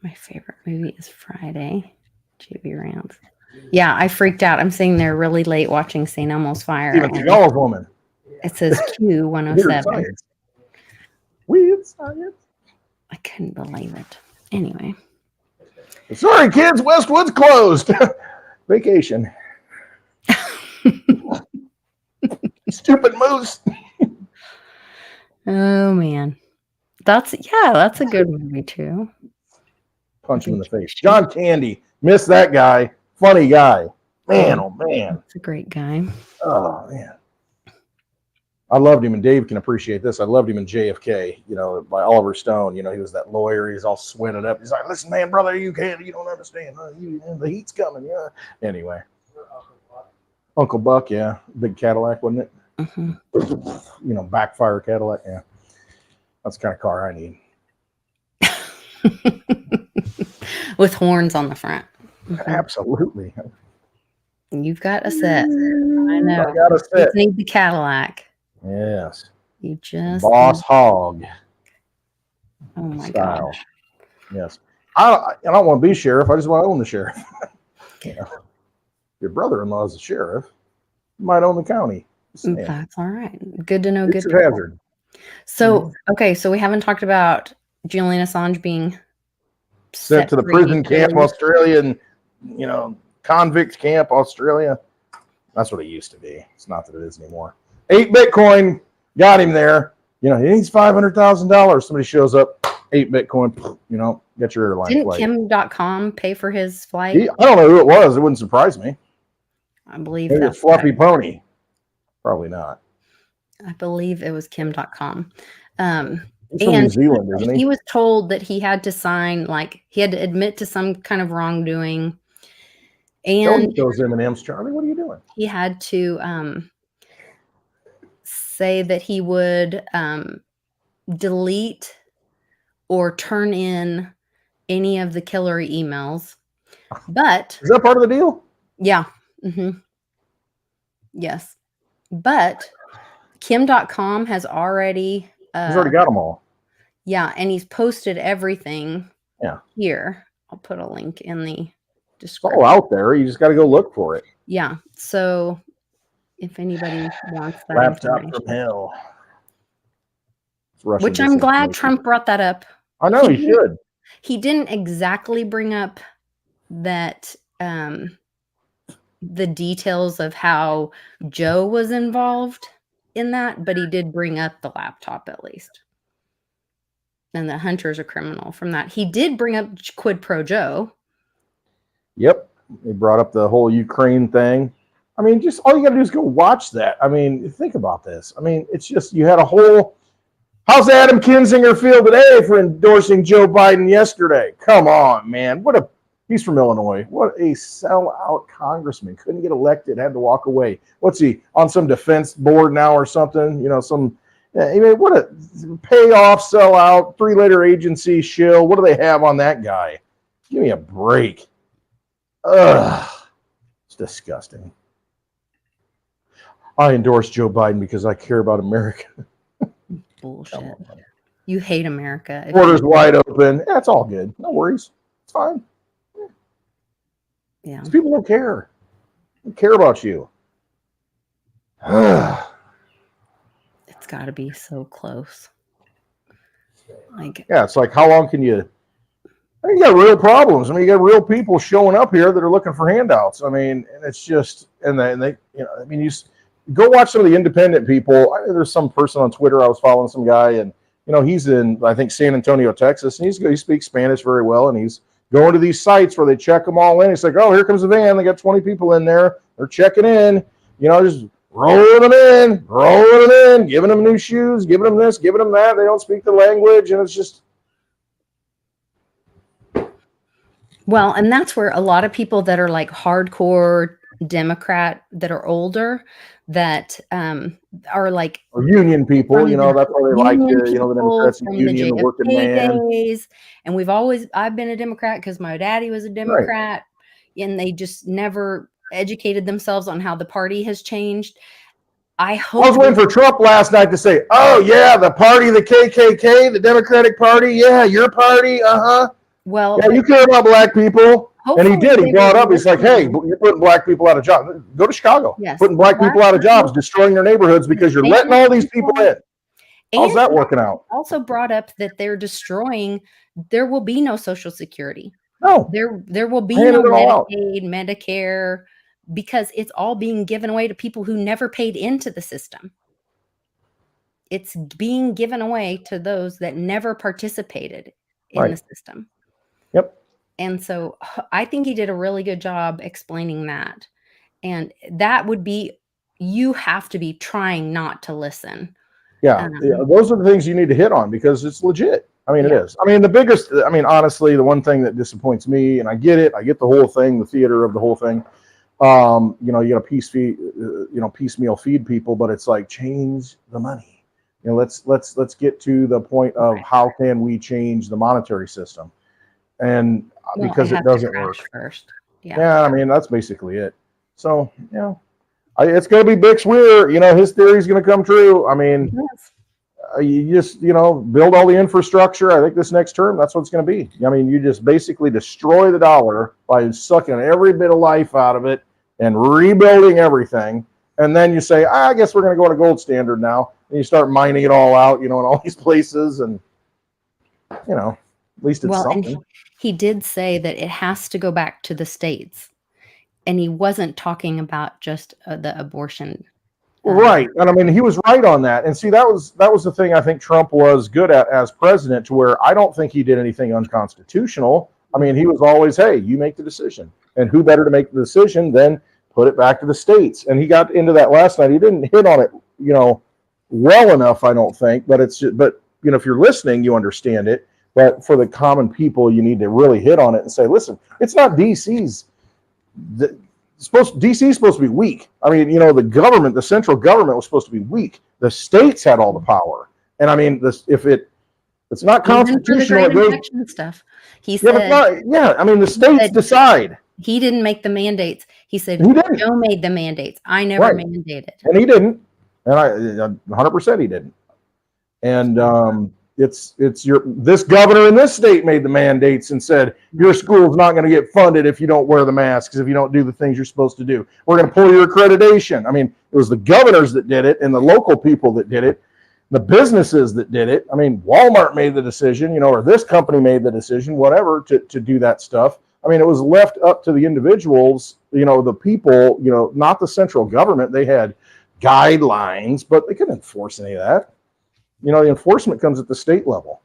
My favorite movie is Friday. JB Rant. Yeah, I freaked out. I'm sitting there really late watching St. Elmo's Fire. Even Seagal's woman. It says Q107. Weird science. I couldn't believe it. Anyway. Sorry, kids. Westwood's closed. Vacation. stupid moose. Oh man. That's a good movie too. Punch him in the face. John Candy. Miss that guy. Funny guy. Man, oh man. That's a great guy. Oh man. I loved him, and Dave can appreciate this. I loved him in JFK, by Oliver Stone. He was that lawyer. He's all sweated up. He's like, listen, man, brother, you don't understand. The heat's coming. Yeah. Anyway. Uncle Buck, yeah. Big Cadillac, wasn't it? Mm-hmm. Backfire Cadillac. Yeah. That's the kind of car I need. With horns on the front. Mm-hmm. Absolutely. You've got a set. I know. I got a set. You need the Cadillac. Yes. You just Boss hog. Oh my style. gosh. Yes. I don't want to be sheriff. I just want to own the sheriff. Your brother-in-law is a sheriff. You might own the county. That's all right. Good to know. It's good a hazard. So, okay. So we haven't talked about Julian Assange being Sent to the prison camp, Australian, convict camp, Australia. That's what it used to be. It's not that it is anymore. 8 Bitcoin got him there. He needs $500,000. Somebody shows up, 8 Bitcoin, get your airline Didn't flight. Kim.com pay for his flight? I don't know who it was. It wouldn't surprise me. I believe Maybe that's Fluffy Pony. Probably not. I believe it was Kim.com. He's from New Zealand, isn't he? He was told that he had to sign, he had to admit to some kind of wrongdoing. And those M&Ms, Charlie. What are you doing? he had to say that he would delete or turn in any of the killer emails. But is that part of the deal? Yeah. Mm-hmm. Yes. But Kim.com has already he's already got them all. Yeah, and he's posted everything. Yeah. Here. I'll put a link in the description. It's all out there. You just got to go look for it. Yeah. So if anybody wants that laptop from hell. Which I'm glad Trump brought that up. I know he should. He didn't exactly bring up that the details of how Joe was involved in that, but he did bring up the laptop at least. And that Hunter's a criminal from that. He did bring up quid pro Joe. Yep. He brought up the whole Ukraine thing. I mean, just all you got to do is go watch that. I mean, think about this. I mean, it's just, you had a whole, how's Adam Kinzinger feel today for endorsing Joe Biden yesterday? Come on, man. He's from Illinois. What a sellout congressman. Couldn't get elected, had to walk away. What's he, on some defense board now or something? What a payoff, sellout, 3-letter agency shill. What do they have on that guy? Give me a break. Ugh. It's disgusting. I endorse Joe Biden because I care about America. Bullshit. You hate America. Borders wide open. Yeah, it's all good. No worries. It's fine. Yeah. These people don't care. They don't care about you. It's got to be so close. Yeah, it's like, how long can you? You got real problems. I mean, you got real people showing up here that are looking for handouts. I mean, and it's just, you go watch some of the independent people. There's some person on Twitter I was following, some guy, and he's in, I think, San Antonio, Texas, and he speaks Spanish very well, and he's going to these sites where they check them all in. It's like, oh, here comes a van. They got 20 people in there. They're checking in. Just rolling them in, giving them new shoes, giving them this, giving them that. They don't speak the language, and it's just. Well, and that's where a lot of people that are like hardcore Democrat that are older that are like union people, that's why they like the Democrats and union, the working man. Days. And I've been a Democrat because my daddy was a Democrat, right. And they just never educated themselves on how the party has changed. I was waiting for Trump last night to say, oh yeah, the party, the KKK, the Democratic Party. Yeah, your party. Uh-huh. Well, yeah, you care about black people. And he did. He brought up, he's like, hey, you're putting black people out of jobs. Go to Chicago. Yes. Putting black people out of jobs, destroying their neighborhoods because you're letting all these people in. How's that working out? Also brought up that they're destroying, there will be no Social Security. No. There will be no Medicaid, Medicare, because it's all being given away to people who never paid into the system. it's being given away to those that never participated in Right. the system. Yep. And so I think he did a really good job explaining that. And that would be, you have to be trying not to listen. Yeah, those are the things you need to hit on because it's legit. I mean, it Yeah. is. I mean, honestly, the one thing that disappoints me, and I get it, I get the whole thing, the theater of the whole thing. You know, you got to piecemeal feed people, but it's like change the money. You know, let's get to the point of how can we change the monetary system, and Well, because it has to doesn't crash work. first. Yeah, I mean that's basically it. So it's going to be Bix Weir. You know, his theory is going to come true. I mean, Yes. you just build all the infrastructure. I think this next term, that's what it's going to be. I mean, you just basically destroy the dollar by sucking every bit of life out of it and rebuilding everything. And then you say, I guess we're going to go to gold standard now. And you start mining it all out, in all these places. And, at least it's something. And he did say that it has to go back to the states. And he wasn't talking about just the abortion. Right. And I mean, he was right on that. And see, that was the thing I think Trump was good at as president, to where I don't think he did anything unconstitutional. I mean, he was always, hey, you make the decision. And who better to make the decision than put it back to the states? And he got into that last night. He didn't hit on it, well enough, I don't think. But if you're listening, you understand it. But for the common people, you need to really hit on it and say, listen, it's not DC's. DC is supposed to be weak. I mean, the government, the central government was supposed to be weak. The states had all the power. And I mean, if it's not constitutional, it goes stuff. He said, I mean, the states decide. He didn't make the mandates. He said, Joe made the mandates. I never mandated. And he didn't. And 100% he didn't. And this governor in this state made the mandates and said, your school's not going to get funded if you don't wear the masks, if you don't do the things you're supposed to do. We're going to pull your accreditation. I mean, it was the governors that did it and the local people that did it, the businesses that did it. I mean, Walmart made the decision, or this company made the decision, whatever, to do that stuff. I mean, it was left up to the individuals, the people, not the central government. They had guidelines, but they couldn't enforce any of that. The enforcement comes at the state level,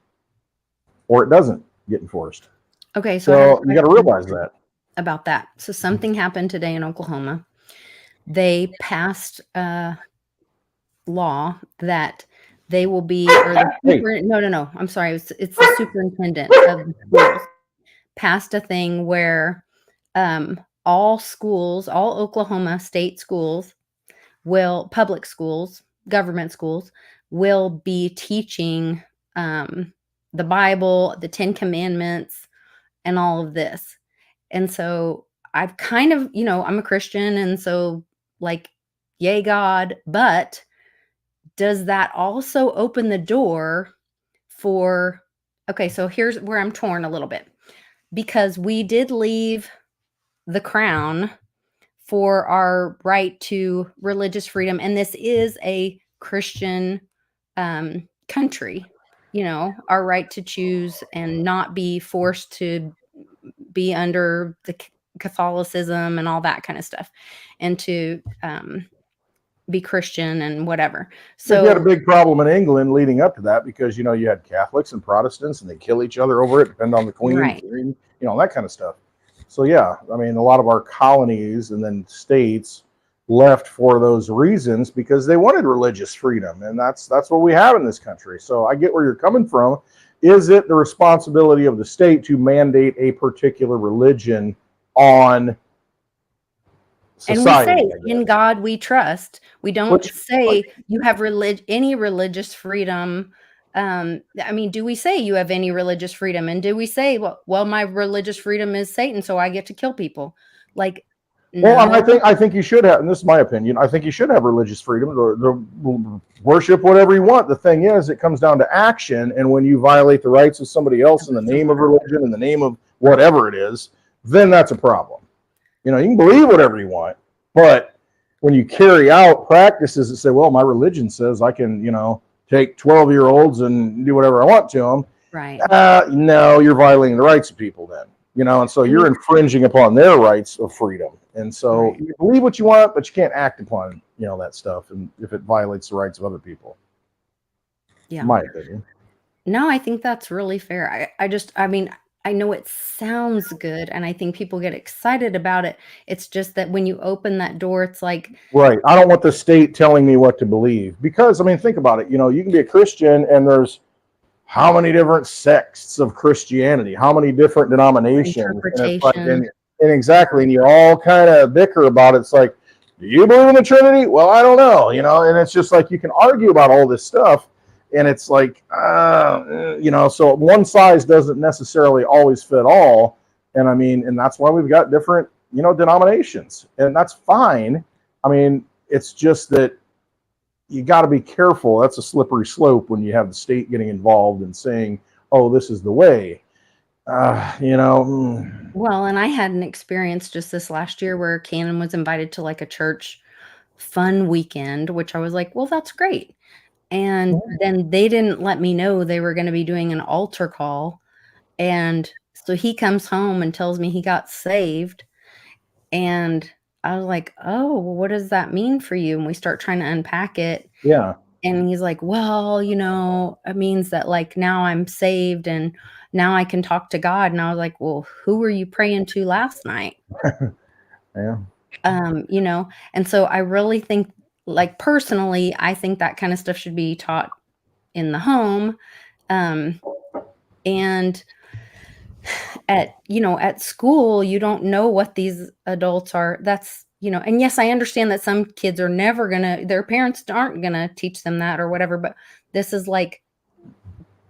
or it doesn't get enforced. Okay, so you got to realize that. About that. So something happened today in Oklahoma. They passed a law that they will be, no. I'm sorry. It's the superintendent of the schools passed a thing where all Oklahoma state schools public schools, government schools, will be teaching the Bible, the 10 Commandments, and all of this. And so I've kind of, I'm a Christian, and so yay God, but does that also open the door for, okay, so here's where I'm torn a little bit, because we did leave the crown for our right to religious freedom, and this is a Christian country, our right to choose and not be forced to be under the Catholicism and all that kind of stuff, and to be Christian and whatever. So you had a big problem in England leading up to that, because you had Catholics and Protestants and they kill each other over it, depending on the queen, right. That kind of stuff. So yeah, I mean, a lot of our colonies and then states left for those reasons because they wanted religious freedom, and that's what we have in this country. So I get where you're coming from. Is it the responsibility of the state to mandate a particular religion on society? And we say, in God we trust. We don't say you have any religious freedom. I mean, do we say you have any religious freedom? And do we say, well, my religious freedom is Satan, so I get to kill people? No. Well, I think you should have, and this is my opinion, I think you should have religious freedom to worship whatever you want. The thing is, it comes down to action, and when you violate the rights of somebody else in the name of religion, in the name of whatever it is, then that's a problem. You can believe whatever you want, but when you carry out practices that say, well, my religion says I can, take 12-year-olds and do whatever I want to them, right? No, you're violating the rights of people then. And so you're infringing upon their rights of freedom. And so you believe what you want, but you can't act upon, that stuff. And if it violates the rights of other people. Yeah. in my opinion. No, I think that's really fair. I mean, I know it sounds good and I think people get excited about it. It's just that when you open that door, it's like, Right. I don't want the state telling me what to believe because, I mean, think about it. You know, you can be a Christian and there's how many different sects of Christianity, how many different denominations, and it's like, interpretation. and exactly, and you all kind of bicker about it. It's like, do you believe in the Trinity? Well, I don't know, you know, and it's just like you can argue about all this stuff, and it's like, you know, so one size doesn't necessarily always fit all, and I mean, and that's why we've got different, you know, denominations, and that's fine. I mean, it's just that you got to be careful. That's a slippery slope when you have the state getting involved and saying, "Oh, this is the way." You know. Well, and I had an experience just this last year where Cannon was invited to like a church fun weekend, which I was like, well, that's great. And then they didn't let me know they were going to be doing an altar call. And so he comes home and tells me he got saved. And I was like, oh, well, what does that mean for you? And we start trying to unpack it. Yeah. And he's like, well, you know, it means that like now I'm saved and now I can talk to God. And I was like, well, who were you praying to last night? Yeah. You know, and so I really think, like, personally, I think that kind of stuff should be taught in the home. And at, you know, at school, you don't know what these adults are. That's, you know, and yes, I understand that some kids are never gonna, their parents aren't gonna teach them that or whatever, but this is like,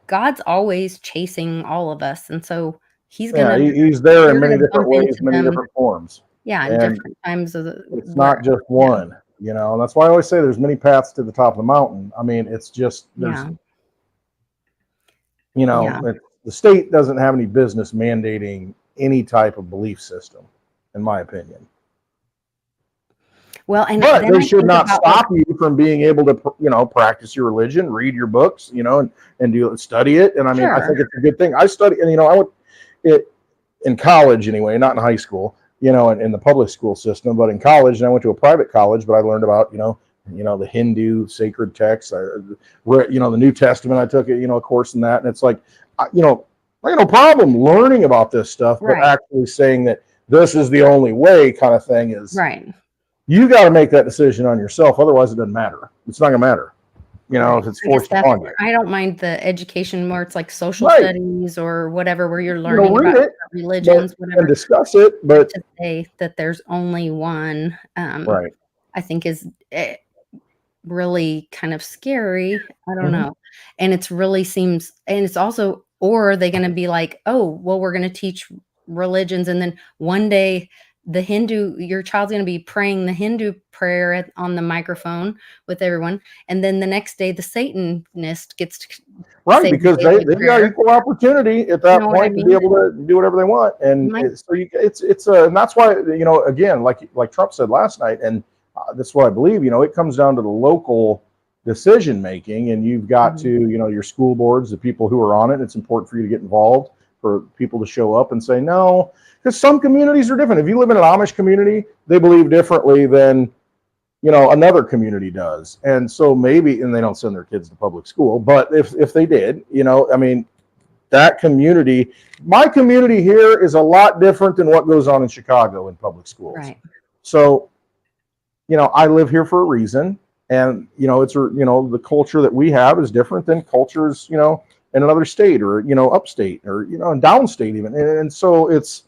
God's always chasing all of us. And so he's Yeah, gonna, he's there in you're many gonna different bump ways, into many them, different forms. yeah, in And different times of the it's not just one, you know, and that's why I always say there's many paths to the top of the mountain. I mean, it's just, there's, yeah. you know, Yeah. the state doesn't have any business mandating any type of belief system, in my opinion. Well, and But then they I should think not about, stop you from being able to, you know, practice your religion, read your books, you know, and study it. And I mean, I sure. think it's a good thing. I study, and you know, I went it in college anyway, not in high school, you know, in the public school system, but in college, and I went to a private college, but I learned about, you know, the Hindu sacred texts, you know, the New Testament. I took it, you know, a course in that, and it's like, you know, I got no problem learning about this stuff, but Right. actually saying that this is the only way, kind of thing, is Right. you got to make that decision on yourself. Otherwise, it doesn't matter. It's not gonna matter, you know, Right. if it's I guess forced upon you. I don't mind the education where it's like social Right. studies or whatever, where you're You know, learning read about it, different religions, and whatever. discuss it, but To say that there's only one, right. I think is really kind of scary. I don't Mhm. know. And it's really seems, and it's also, or are they going to be like, oh, well, we're going to teach religions. And then one day your child's going to be praying the Hindu prayer on the microphone with everyone. And then the next day, the Satanist gets to Right, say the because daily they've got prayer. equal opportunity at You that know what I point to be mean? able to do whatever they want, and Might- so it's and that's why, you know, again, like Trump said last night, and that's what I believe. You know, it comes down to the local decision making, and you've got to, you know, your school boards, the people who are on it. It's important for you to get involved, for people to show up and say no, because some communities are different. If you live in an Amish community, they believe differently than, you know, another community does, and so maybe, and they don't send their kids to public school, but if they did, you know, I mean, that community, my community here is a lot different than what goes on in Chicago in public schools. Right. So, you know, I live here for a reason, and you know, it's, you know, the culture that we have is different than cultures, you know, in another state, or, you know, upstate, or, you know, in downstate even, and so it's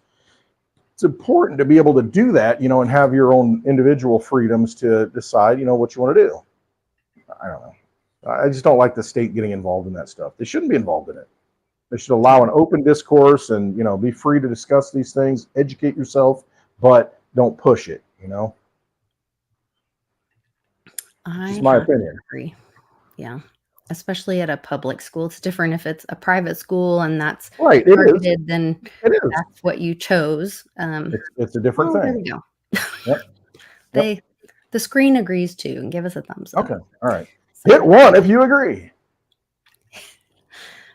important to be able to do that, you know, and have your own individual freedoms to decide, you know, what you want to do. I don't know. I just don't like the state getting involved in that stuff. They shouldn't be involved in it. They should allow an open discourse and, you know, be free to discuss these things, educate yourself, but don't push it, you know. It's my opinion. Agree. Yeah. Especially at a public school. It's different if it's a private school and that's Right. It is. targeted, then It is. that's what you chose. It's a different There thing. we go. Yep. The screen agrees too, and give us a thumbs up. Okay. All right. So, Hit one if you agree.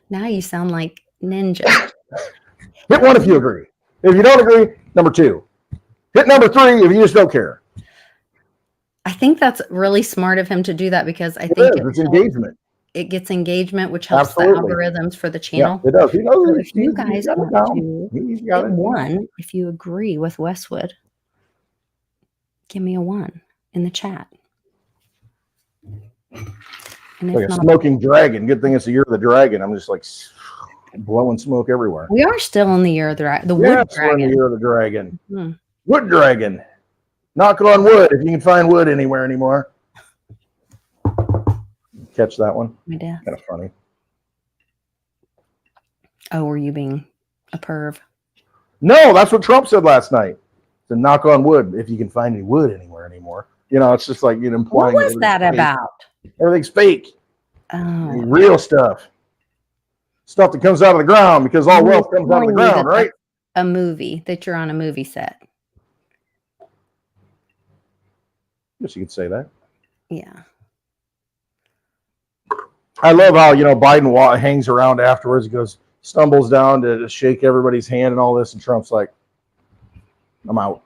now you sound like Ninja. Hit one if you agree. If you don't agree, number two. Hit number three if you just don't care. I think that's really smart of him to do that, because I It think is. It's engagement. it gets engagement, which helps Absolutely. the algorithms for the Yeah, channel. it does. He knows So it. if you He's guys got it want down. to He's got get it. one, if you agree with Westwood, give me a 1 in the chat. And Like if a not, smoking dragon. Good thing it's the year of the dragon. I'm just like blowing smoke everywhere. we are still in the year of the wood Yes, we're in the dragon. year of the dragon. Hmm. Wood dragon. Knock on wood if you can find wood anywhere anymore. Catch that one? My dad. Kind of funny. Oh, were you being a perv? No, that's what Trump said last night. To knock on wood if you can find any wood anywhere anymore. You know, it's just like implying. What was that about? Everything's fake. Oh, Real stuff. Stuff that comes out of the ground because all wealth comes out of the ground, right? A movie that you're on a movie set. Guess you could say that. Yeah. I love how, Biden hangs around afterwards. He stumbles down to shake everybody's hand and all this. And Trump's like, I'm out.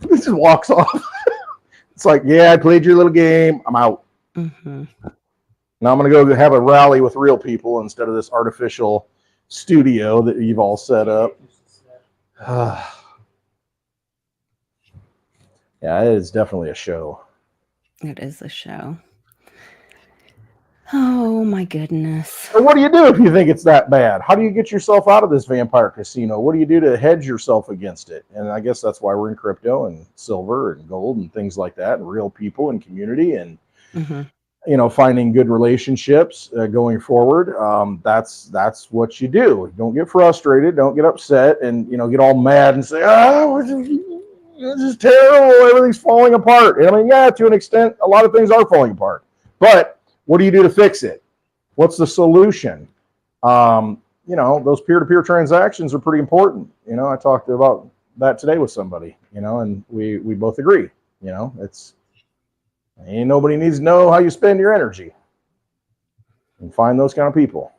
He just walks off. It's like, yeah, I played your little game. I'm out. Mm-hmm. Now I'm going to go have a rally with real people instead of this artificial studio that you've all set up. Yeah, it is definitely a show. It is a show. Oh my goodness. So what do you do if you think it's that bad? How do you get yourself out of this vampire casino? What do you do to hedge yourself against it? And I guess that's why we're in crypto and silver and gold and things like that, and real people and community and finding good relationships going forward. That's what you do. Don't get frustrated. Don't get upset and get all mad and say, this is terrible. Everything's falling apart. And I mean, yeah, to an extent, a lot of things are falling apart. But what do you do to fix it? What's the solution? Those peer-to-peer transactions are pretty important. I talked about that today with somebody, and we both agree. Ain't nobody needs to know how you spend your energy. And find those kind of people.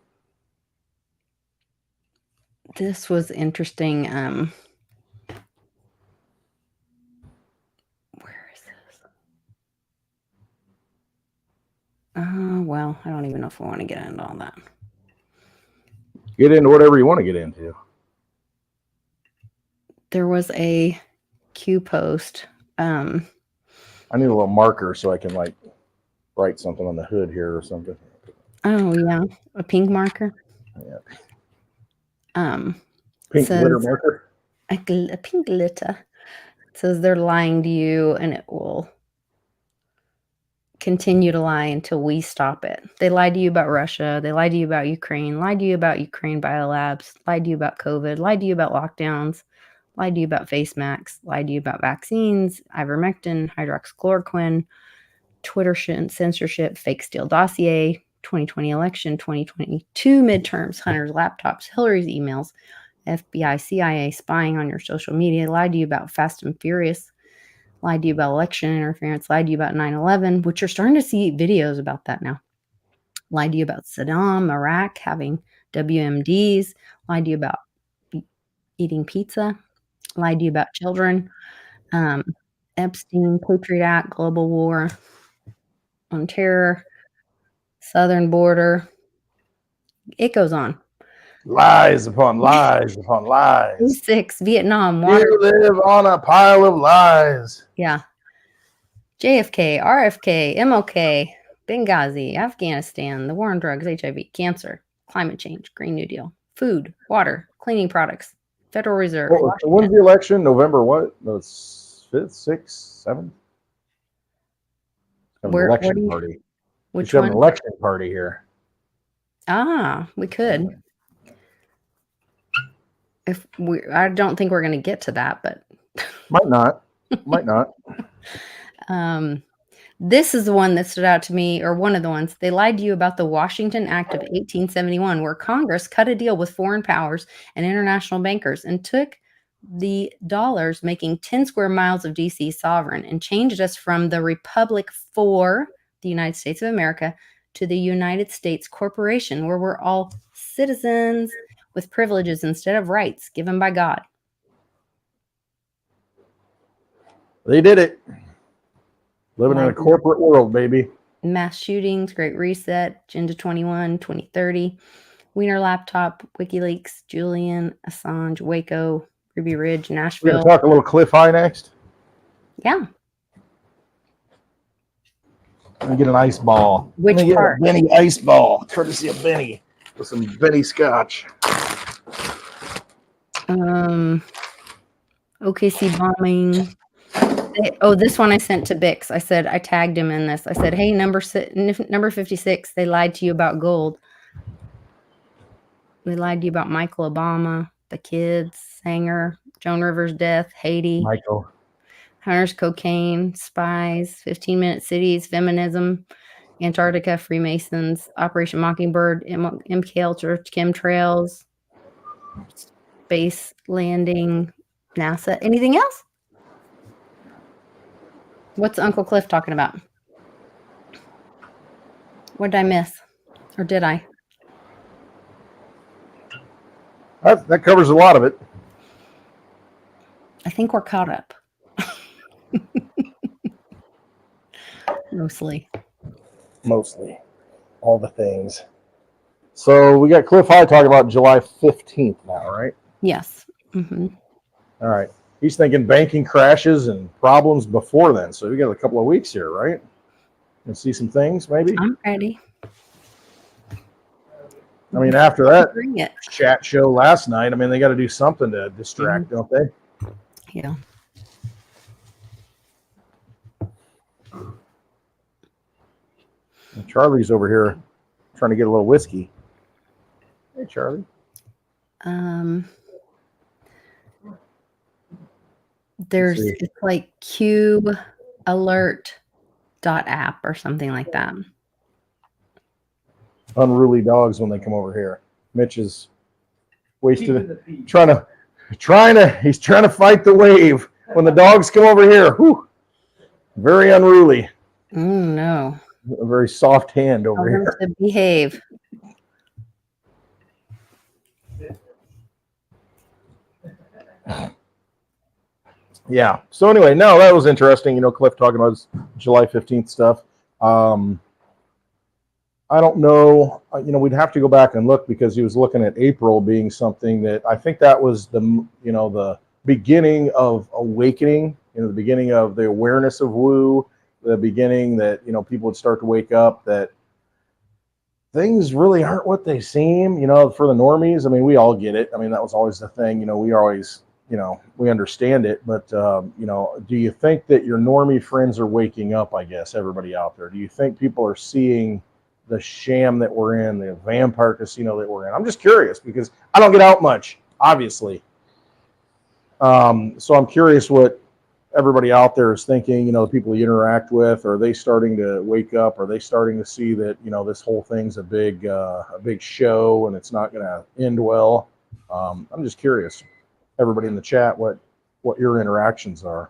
This was interesting. Where is this? Well, I don't even know if I want to get into all that. Get into whatever you want to get into. There was a Q post. I need a little marker so I can write something on the hood here or something. Oh yeah, a pink marker. Yeah. Pink glitter marker. A pink glitter. It says they're lying to you, and it will continue to lie until we stop it. They lied to you about Russia. They lied to you about Ukraine. Lied to you about Ukraine biolabs. Lied to you about COVID. Lied to you about lockdowns. Lied to you about face masks, lied to you about vaccines, ivermectin, hydroxychloroquine, Twitter censorship, fake Steele dossier, 2020 election, 2022 midterms, Hunter's laptops, Hillary's emails, FBI, CIA spying on your social media, lied to you about Fast and Furious, lied to you about election interference, lied to you about 9/11, which you're starting to see videos about that now. Lied to you about Saddam, Iraq, having WMDs, lied to you about eating pizza. Lied to you about children, Epstein, Patriot Act, global war on terror, southern border. It goes on. Lies upon lies upon lies. E6, Vietnam, water. You live on a pile of lies. Yeah. JFK, RFK, MLK, Benghazi, Afghanistan, the war on drugs, HIV, cancer, climate change, Green New Deal, food, water, cleaning products. Federal Reserve. When's the election? November what? No, it's 5th, 6th, 7th? Election party. Which we should one? have an election party here. We could. I don't think we're going to get to that, but might not. Might not. This is the one that stood out to me, or one of the ones. They lied to you about the Washington Act of 1871, where Congress cut a deal with foreign powers and international bankers and took the dollars, making 10 square miles of DC sovereign, and changed us from the Republic for the United States of America to the United States Corporation, where we're all citizens with privileges instead of rights given by God. They did it. Living in a corporate world, baby. Mass shootings, Great Reset, Agenda 21, 2030, Wiener Laptop, WikiLeaks, Julian, Assange, Waco, Ruby Ridge, We're going Nashville. to talk a little Cliff High next. Yeah. Let me get an ice ball. Which Let me part? get a Benny ice ball, courtesy of Benny, with some Benny scotch. OKC bombing. This one I sent to Bix. I said, I tagged him in this. I said, hey, number 56, they lied to you about gold. They lied to you about Michael Obama, the kids, Sanger, Joan Rivers' death, Haiti, Michael. Hunter's cocaine, spies, 15-minute cities, feminism, Antarctica, Freemasons, Operation Mockingbird, MK Ultra, chemtrails, space landing, NASA. Anything else? What's Uncle Cliff talking about? What did I miss? Or did I? That covers a lot of it. I think we're caught up. Mostly. All the things. So we got Cliff High talking about July 15th now, right? Yes. Mm-hmm. All right. He's thinking banking crashes and problems before then. So we got a couple of weeks here, right? And see some things, maybe? I'm ready. I mean, after that Bring it. chat show last night, I mean, they got to do something to distract, don't they? Yeah. And Charlie's over here trying to get a little whiskey. Hey, Charlie. There's see. it's like QAlert.app or something like that. Unruly dogs when they come over here. Mitch is wasted it. He's trying to fight the wave when the dogs come over here. Whew. Very unruly. No. A very soft hand over Tell them here. to behave. Yeah. So anyway, no, that was interesting. You know, Cliff talking about his July 15th stuff. I don't know. You know, we'd have to go back and look because he was looking at April being something that I think that was the beginning of awakening. You know, the beginning of the awareness of Wu. The beginning that people would start to wake up that things really aren't what they seem. You know, for the normies. I mean, we all get it. I mean, that was always the thing. You know, we always. We understand it, but, do you think that your normie friends are waking up, I guess, everybody out there? Do you think people are seeing the sham that we're in, the vampire casino that we're in? I'm just curious because I don't get out much, obviously. So I'm curious what everybody out there is thinking, the people you interact with. Are they starting to wake up? Are they starting to see that, this whole thing's a big show and it's not going to end well? I'm just curious. Everybody in the chat, what your interactions are.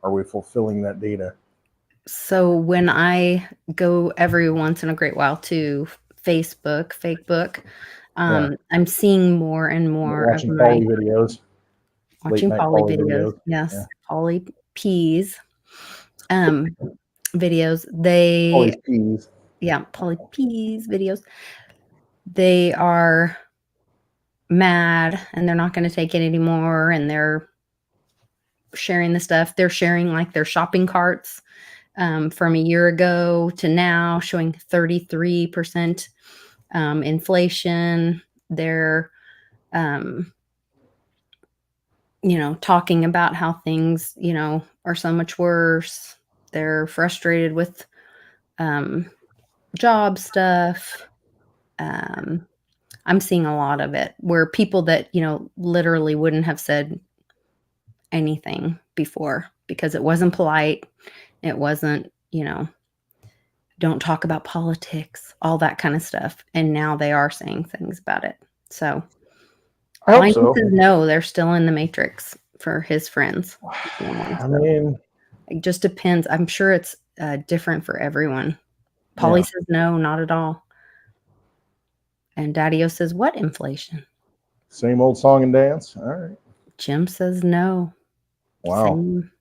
Are we fulfilling that data? So when I go every once in a great while to Facebook, I'm seeing more and more Watching of Polly videos. watching late-night Polly Polly videos. videos. Yes, Yeah. Polly Peas videos. They Polly's peas. Yeah, Polly Peas videos. They are mad and they're not going to take it anymore, and they're sharing the stuff. They're sharing like their shopping carts from a year ago to now, showing 33% inflation. They're talking about how things are so much worse. They're frustrated with job stuff. I'm seeing a lot of it where people that, literally wouldn't have said anything before because it wasn't polite. It wasn't, don't talk about politics, all that kind of stuff. And now they are saying things about it. So I hope so. says no, they're still in the matrix for his friends. I mean, it just depends. I'm sure it's different for everyone. Polly says no, not at all. And Daddy-O says, what inflation? Same old song and dance. All right. Jim says no. Wow. Same.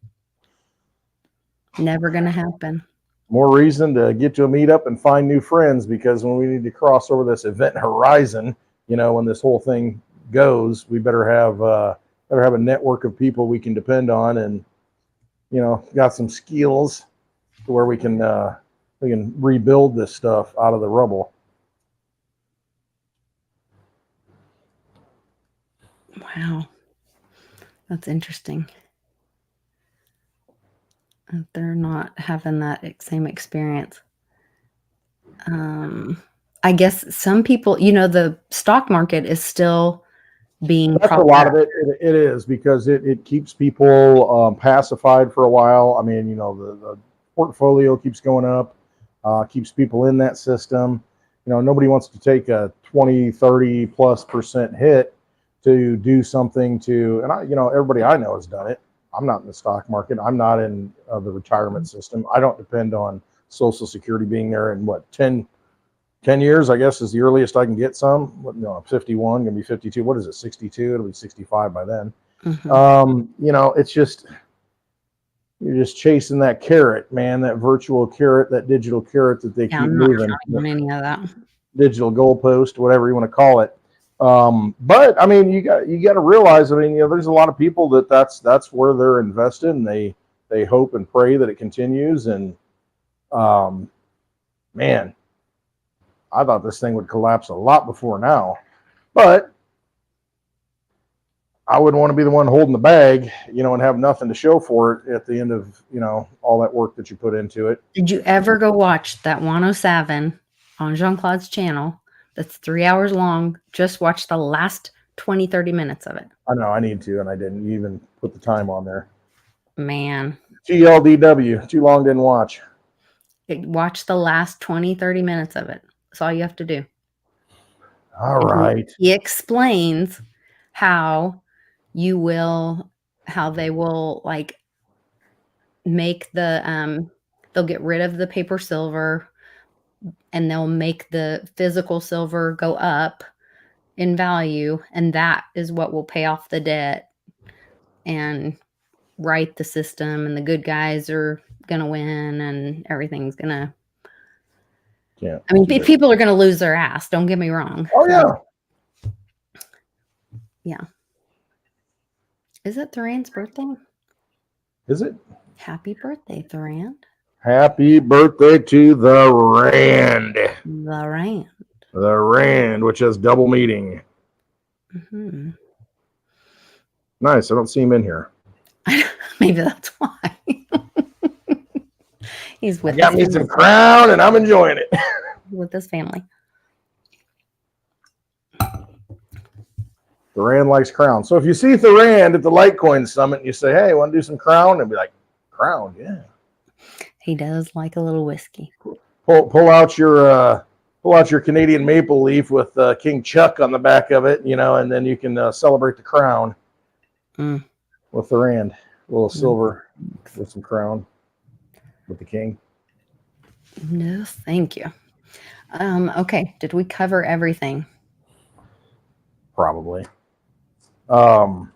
Never going to happen. more reason to get to a meetup and find new friends, because when we need to cross over this event horizon, when this whole thing goes, we better have a network of people we can depend on, and got some skills to where we can rebuild this stuff out of the rubble. Wow, that's interesting. They're not having that same experience. I guess some people, the stock market is still being That's a lot of it. It is, because it keeps people pacified for a while. I mean, the portfolio keeps going up, keeps people in that system. Nobody wants to take a 20, 30+% hit to do something and everybody I know has done it. I'm not in the stock market. I'm not in the retirement system. I don't depend on Social Security being there in 10 years, I guess, is the earliest I can get some. I'm 51, gonna be 52. What is it, 62? It'll be 65 by then. Mm-hmm. It's just, you're just chasing that carrot, man, that virtual carrot, that digital carrot that they keep moving. I'm not counting on any of that. Digital goalpost, whatever you want to call it. But I mean, you got to realize, I mean, there's a lot of people that's where they're invested, and they hope and pray that it continues. And man, I thought this thing would collapse a lot before now, but I wouldn't want to be the one holding the bag, and have nothing to show for it at the end of, all that work that you put into it. Did you ever go watch that 107 on Jean-Claude's channel? That's 3 hours long. Just watch the last 20, 30 minutes of it. I know I need to, and I didn't even put the time on there. Man. GLDW, too long, didn't watch. Watch the last 20, 30 minutes of it. That's all you have to do. All right. He explains how they will like make they'll get rid of the paper silver, and they'll make the physical silver go up in value, and that is what will pay off the debt and right the system, and the good guys are gonna win, and everything's gonna. Yeah. I mean, people are gonna lose their ass. Don't get me wrong. Oh yeah. Yeah. Is it Thuran's birthday? Is it? Happy birthday, Thuran. Happy birthday to the Rand. The Rand. The Rand, which has double meaning. Mm-hmm. Nice. I don't see him in here. Maybe that's why. He's with. Got me some Crown, and I'm enjoying it. With his family. Thuran likes Crown. So if you see Thuran at the Litecoin Summit and you say, hey, want to do some Crown? And be like, Crown, yeah. He does like a little whiskey. Pull out your Canadian maple leaf with King Chuck on the back of it, and then you can celebrate the Crown with Thuran. A little silver with some Crown with the King. No, thank you. Okay, did we cover everything? Probably. There's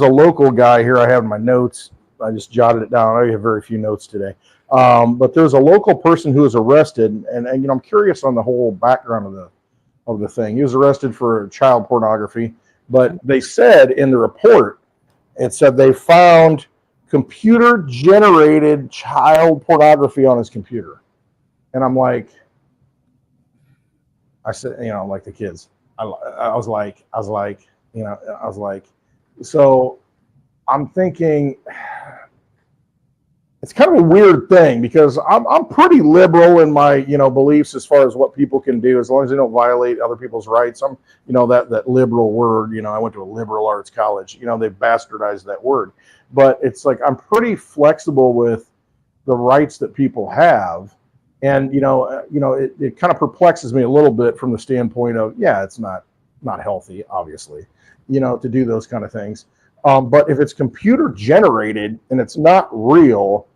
a local guy here I have in my notes. I just jotted it down. I have very few notes today. But there's a local person who was arrested, and I'm curious on the whole background of the thing. He was arrested for child pornography, but they said in the report, it said they found computer-generated child pornography on his computer. And I'm like, I said, like the kids. I was like, so I'm thinking it's kind of a weird thing, because I'm pretty liberal in my, beliefs as far as what people can do, as long as they don't violate other people's rights. I'm, that liberal word, I went to a liberal arts college, they've bastardized that word, but it's like, I'm pretty flexible with the rights that people have. And, it kind of perplexes me a little bit from the standpoint of, yeah, it's not healthy, obviously, to do those kind of things. But if it's computer generated and it's not real,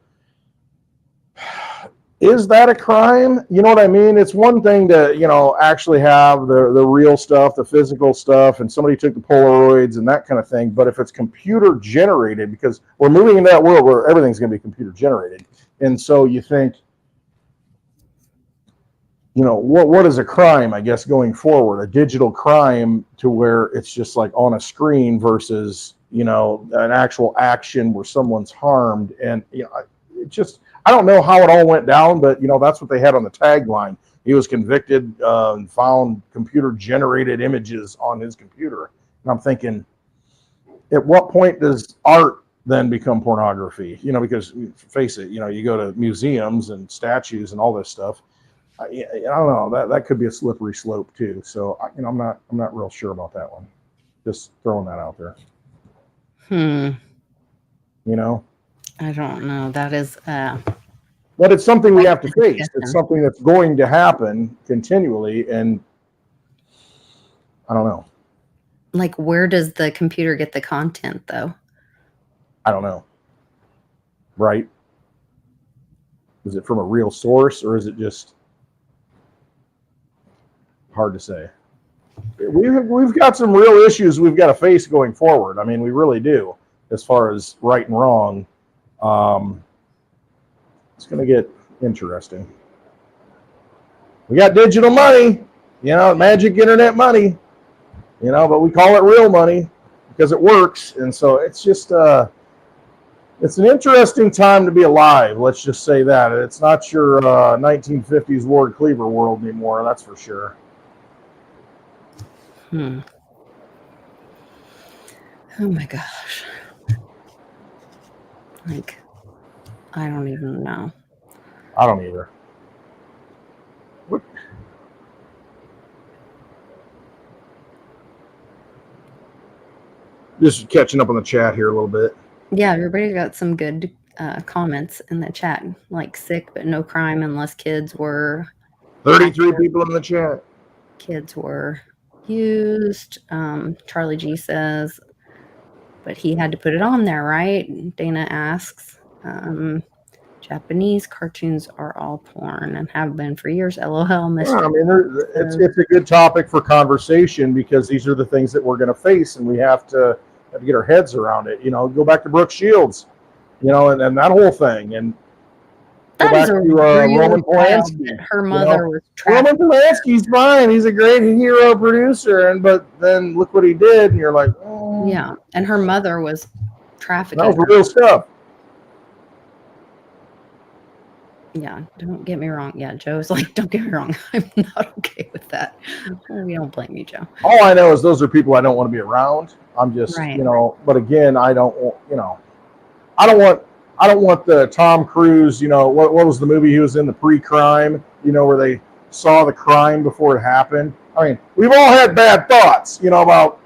is that a crime? You know what I mean? It's one thing to, actually have the real stuff, the physical stuff, and somebody took the Polaroids and that kind of thing. But if it's computer generated, because we're moving into that world where everything's going to be computer generated, And so you think, what is a crime, I guess, going forward? A digital crime to where it's just like on a screen versus, an actual action where someone's harmed. And, I don't know how it all went down, but, that's what they had on the tagline. He was convicted and found computer-generated images on his computer. And I'm thinking, at what point does art then become pornography? Because face it, you go to museums and statues and all this stuff. I don't know. That could be a slippery slope too. So I'm not real sure about that one. Just throwing that out there. I don't know. That is. But it's something we have to face. It's something that's going to happen continually, and I don't know. Like, where does the computer get the content, though? I don't know. Right? Is it from a real source, or is it just hard to say? We've got some real issues we've got to face going forward. I mean, we really do, as far as right and wrong. It's going to get interesting. We got digital money, magic internet money, but we call it real money because it works. And so it's just, it's an interesting time to be alive. Let's just say that. It's not your 1950s Lord Cleaver world anymore. That's for sure. Oh my gosh. Like, I don't even know. I don't either. What? Just catching up on the chat here a little bit. Yeah, everybody got some good comments in the chat, like sick but no crime unless kids were 33 people in the chat. Kids were used. Charlie G says, but he had to put it on there, right? Dana asks. Japanese cartoons are all porn and have been for years. LOL. Yeah, I mean, it's a good topic for conversation because these are the things that we're going to face, and we have to get our heads around it. Go back to Brooke Shields, and that whole thing, and go back to Roman Polanski. Her mother was trapped. Roman Polanski's fine; he's a great hero producer, but then look what he did, and you're like, oh. Yeah, and her mother was trafficked. That was real stuff. Yeah, don't get me wrong. Yeah, Joe's like, don't get me wrong. I'm not okay with that. We don't blame you, Joe. All I know is those are people I don't want to be around. I'm just, right. But again, I don't want the Tom Cruise, what was the movie he was in, the pre-crime, where they saw the crime before it happened. I mean, we've all had bad thoughts, about,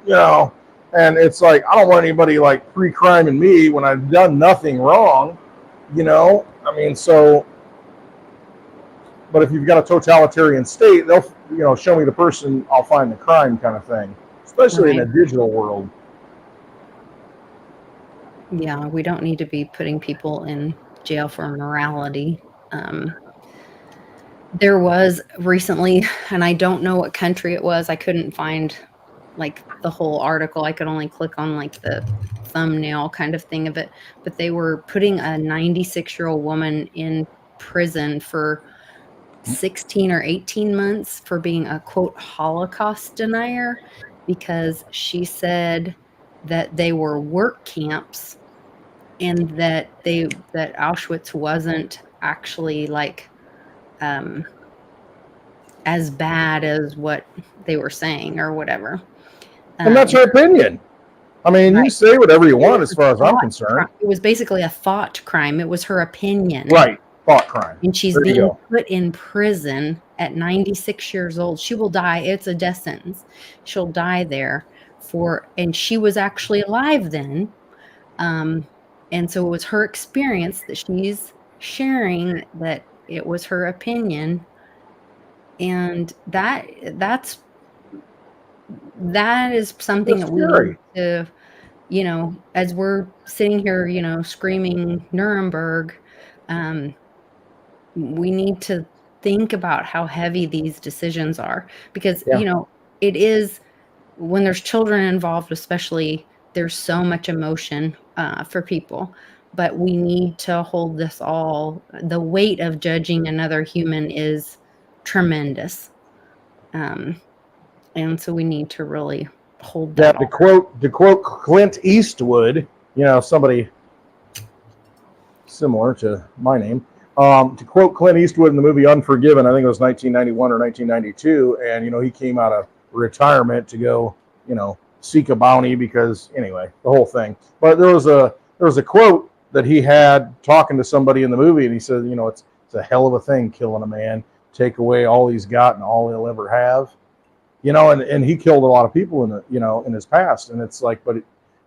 and it's like, I don't want anybody like pre-criming me when I've done nothing wrong, I mean, so. But if you've got a totalitarian state, they'll, show me the person, I'll find the crime kind of thing, especially in a digital world. Yeah, we don't need to be putting people in jail for morality. There was recently, and I don't know what country it was. I couldn't find like the whole article. I could only click on like the thumbnail kind of thing of it. But they were putting a 96-year-old woman in prison for 16 or 18 months for being a quote Holocaust denier because she said that they were work camps and that Auschwitz wasn't actually like as bad as what they were saying or whatever. And that's her opinion. I mean, right. You say whatever you want as far as I'm concerned. It was basically a thought crime. It was her opinion. Right. Thought crime. And she's being put in prison at 96 years old. She will die. It's a death sentence. She'll die there and she was actually alive then. And so it was her experience that she's sharing, that it was her opinion. And that is something that we need to, as we're sitting here, screaming Nuremberg, we need to think about how heavy these decisions are because, it is when there's children involved, especially there's so much emotion for people, but we need to hold this all. The weight of judging another human is tremendous. And so we need to really hold Yeah, that. to quote Clint Eastwood, somebody similar to my name. To quote Clint Eastwood in the movie Unforgiven, I think it was 1991 or 1992, and he came out of retirement to go, seek a bounty because anyway, the whole thing. But there was a quote that he had talking to somebody in the movie, and he said, it's a hell of a thing killing a man, take away all he's got and all he'll ever have. And he killed a lot of people in his past, and it's like, but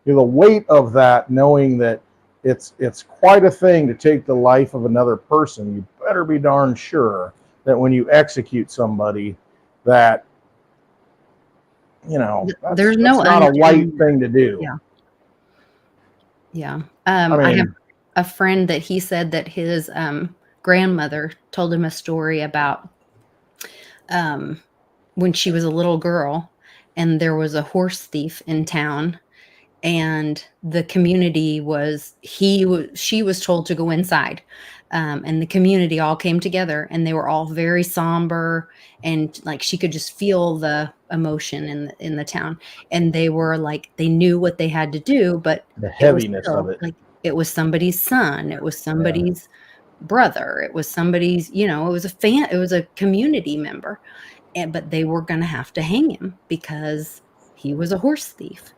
the weight of that, knowing that it's quite a thing to take the life of another person. You better be darn sure that when you execute somebody, that there's no not a light thing to do. Yeah. I have a friend that he said that his grandmother told him a story about when she was a little girl, and there was a horse thief in town, and the community she was told to go inside, and the community all came together, and they were all very somber, and like she could just feel the emotion in the town, and they were like, they knew what they had to do, but the heaviness of it, like it was somebody's son, it was somebody's brother, it was somebody's, it was a community member, but they were going to have to hang him because he was a horse thief.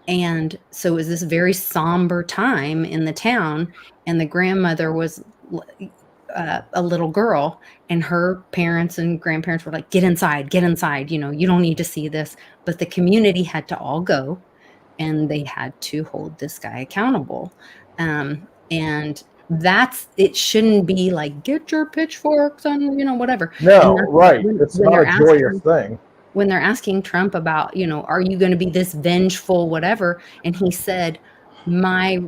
And so it was this very somber time in the town, and the grandmother was a little girl, and her parents and grandparents were like, get inside, you don't need to see this. But the community had to all go, and they had to hold this guy accountable. And it shouldn't be like, get your pitchforks and whatever. No, right. It's not a joyous thing. When they're asking Trump about, are you going to be this vengeful, whatever? And he said, my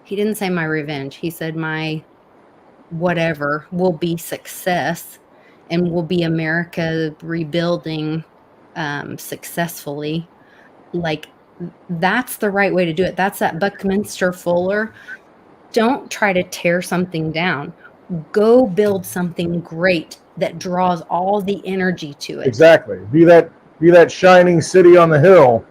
he didn't say my revenge. He said my whatever will be success, and will be America rebuilding successfully. Like, that's the right way to do it. That's that Buckminster Fuller. Don't try to tear something down. Go build something great that draws all the energy to it. Exactly. Be that shining city on the hill.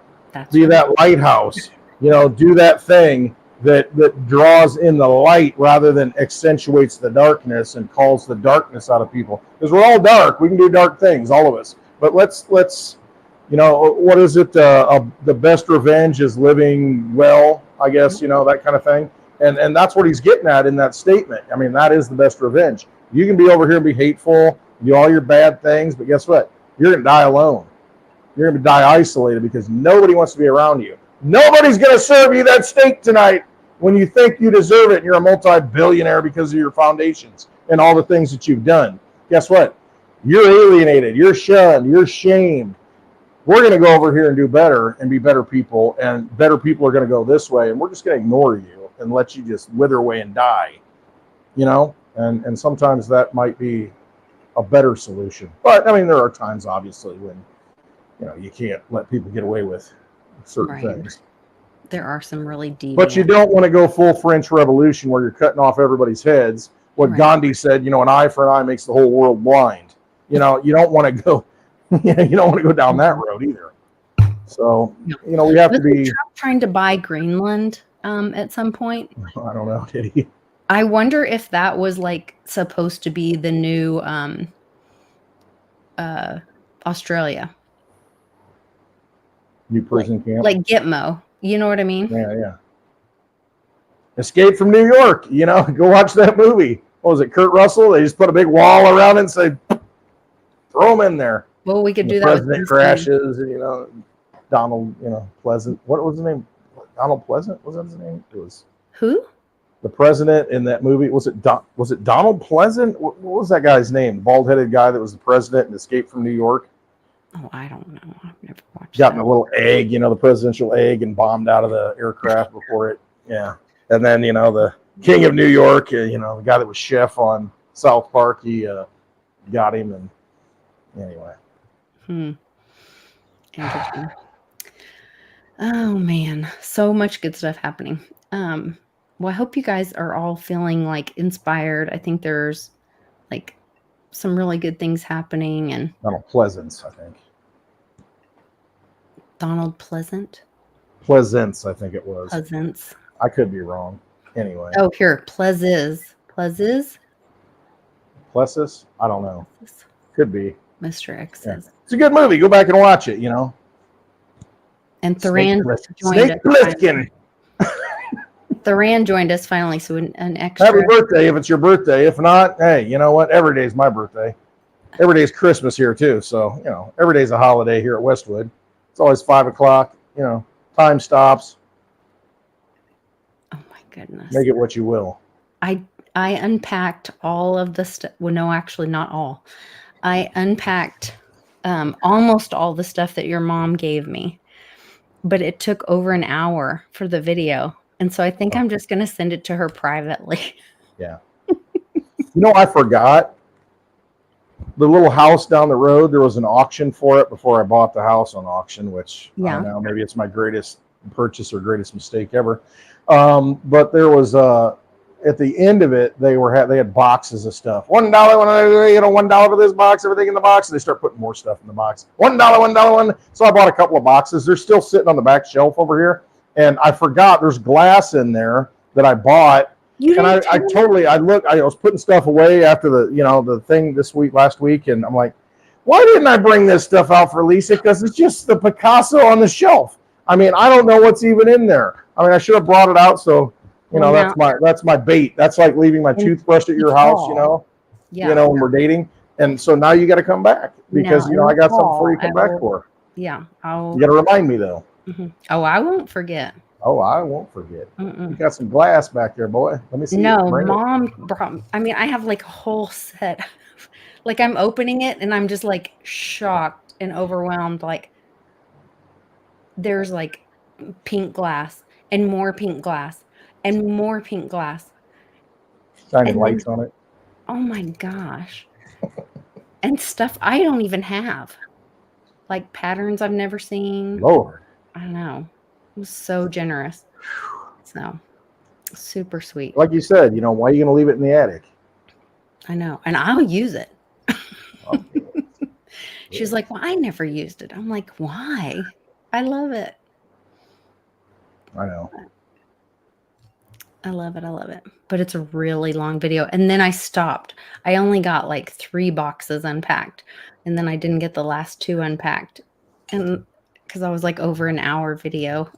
Be that lighthouse. Do that thing that draws in the light rather than accentuates the darkness and calls the darkness out of people. Because we're all dark. We can do dark things, all of us. But let's what is it? The best revenge is living well, I guess, that kind of thing. And that's what he's getting at in that statement. I mean, that is the best revenge. You can be over here and be hateful, do all your bad things, but guess what? You're going to die alone. You're going to die isolated because nobody wants to be around you. Nobody's going to serve you that steak tonight when you think you deserve it and you're a multi-billionaire because of your foundations and all the things that you've done. Guess what? You're alienated. You're shunned. You're shamed. We're going to go over here and do better and be better people, and better people are going to go this way, and we're just going to ignore you and let you just wither away and die. And sometimes that might be a better solution. But, I mean, there are times, obviously, when, you can't let people get away with certain things. There are some really deep. But you don't want to go full French Revolution where you're cutting off everybody's heads. What Gandhi said, an eye for an eye makes the whole world blind. You don't want to go, you don't want to go down that road either. So, we have to be. Trump trying to buy Greenland at some point? I don't know, did he? I wonder if that was like supposed to be the new Australia. New prison camp? Like Gitmo. You know what I mean? Yeah. Escape from New York. Go watch that movie. What was it, Kurt Russell? They just put a big wall around it and say, throw him in there. Well, we could do that. The president crashes, Donald, Pleasant. What was his name? Donald Pleasant? Was that his name? It was. Who? The president in that movie. Was it Donald Pleasant? What was that guy's name? The bald-headed guy that was the president and escaped from New York. Oh, I don't know. I've never watched. Got in a little egg, the presidential egg, and bombed out of the aircraft before it. Yeah, and then the king of New York, the guy that was chef on South Park, he got him, and anyway. Interesting. Oh man, so much good stuff happening. Well, I hope you guys are all feeling like inspired. I think there's like some really good things happening. And Donald Pleasance, I think. Donald Pleasance. Pleasance, I think it was. Pleasance. I could be wrong. Anyway. Oh, here, Plezis. Plessis? I don't know. Could be. Mr. X Yeah. says. It's a good movie. Go back and watch it, you know. And Thuran joined Snake us. Plissken. Thuran joined us finally, so an extra. Happy birthday if it's your birthday. If not, hey, you know what? Every day is my birthday. Every day is Christmas here too. So, you know, every day is a holiday here at Westwood. It's always 5 o'clock. You know, time stops. Oh my goodness. Make it what you will. I unpacked all of the stuff. Well, no, actually not all. I unpacked almost all the stuff that your mom gave me, but it took over an hour for the video. And so I think I'm just going to send it to her privately. Yeah. You know, I forgot. The little house down the road, there was an auction for it before I bought the house on auction, which I don't know, maybe it's my greatest purchase or greatest mistake ever. But there was at the end of it, they had boxes of stuff. $1, $1 for this box, everything in the box. And they start putting more stuff in the box. $1. So I bought a couple of boxes. They're still sitting on the back shelf over here. And I forgot there's glass in there that I bought. I was putting stuff away after the thing last week. And I'm like, why didn't I bring this stuff out for Lisa? Because it's just the Picasso on the shelf. I mean, I don't know what's even in there. I mean, I should have brought it out. So, that's my bait. That's like leaving my toothbrush at your house, when we're dating. And so now you got to come back because, I got something for you to come back for. Yeah. You got to remind me though. Mm-hmm. Oh, I won't forget. Oh, I won't forget. You got some glass back there, boy. Let me see. No, Mom brought. I mean, I have like a whole set. Like I'm opening it and I'm just like shocked and overwhelmed. Like there's like pink glass and more pink glass and more pink glass. Shining lights on it. Oh my gosh. And stuff I don't even have. Like patterns I've never seen. Lord. I don't know. It was so generous. So super sweet. Like you said, why are you going to leave it in the attic? I know. And I'll use it. She's like, well, I never used it. I'm like, why? I love it. I know. I love it. I love it. But it's a really long video. And then I stopped. I only got like 3 boxes unpacked. And then I didn't get the last 2 unpacked. And because I was like over an hour video.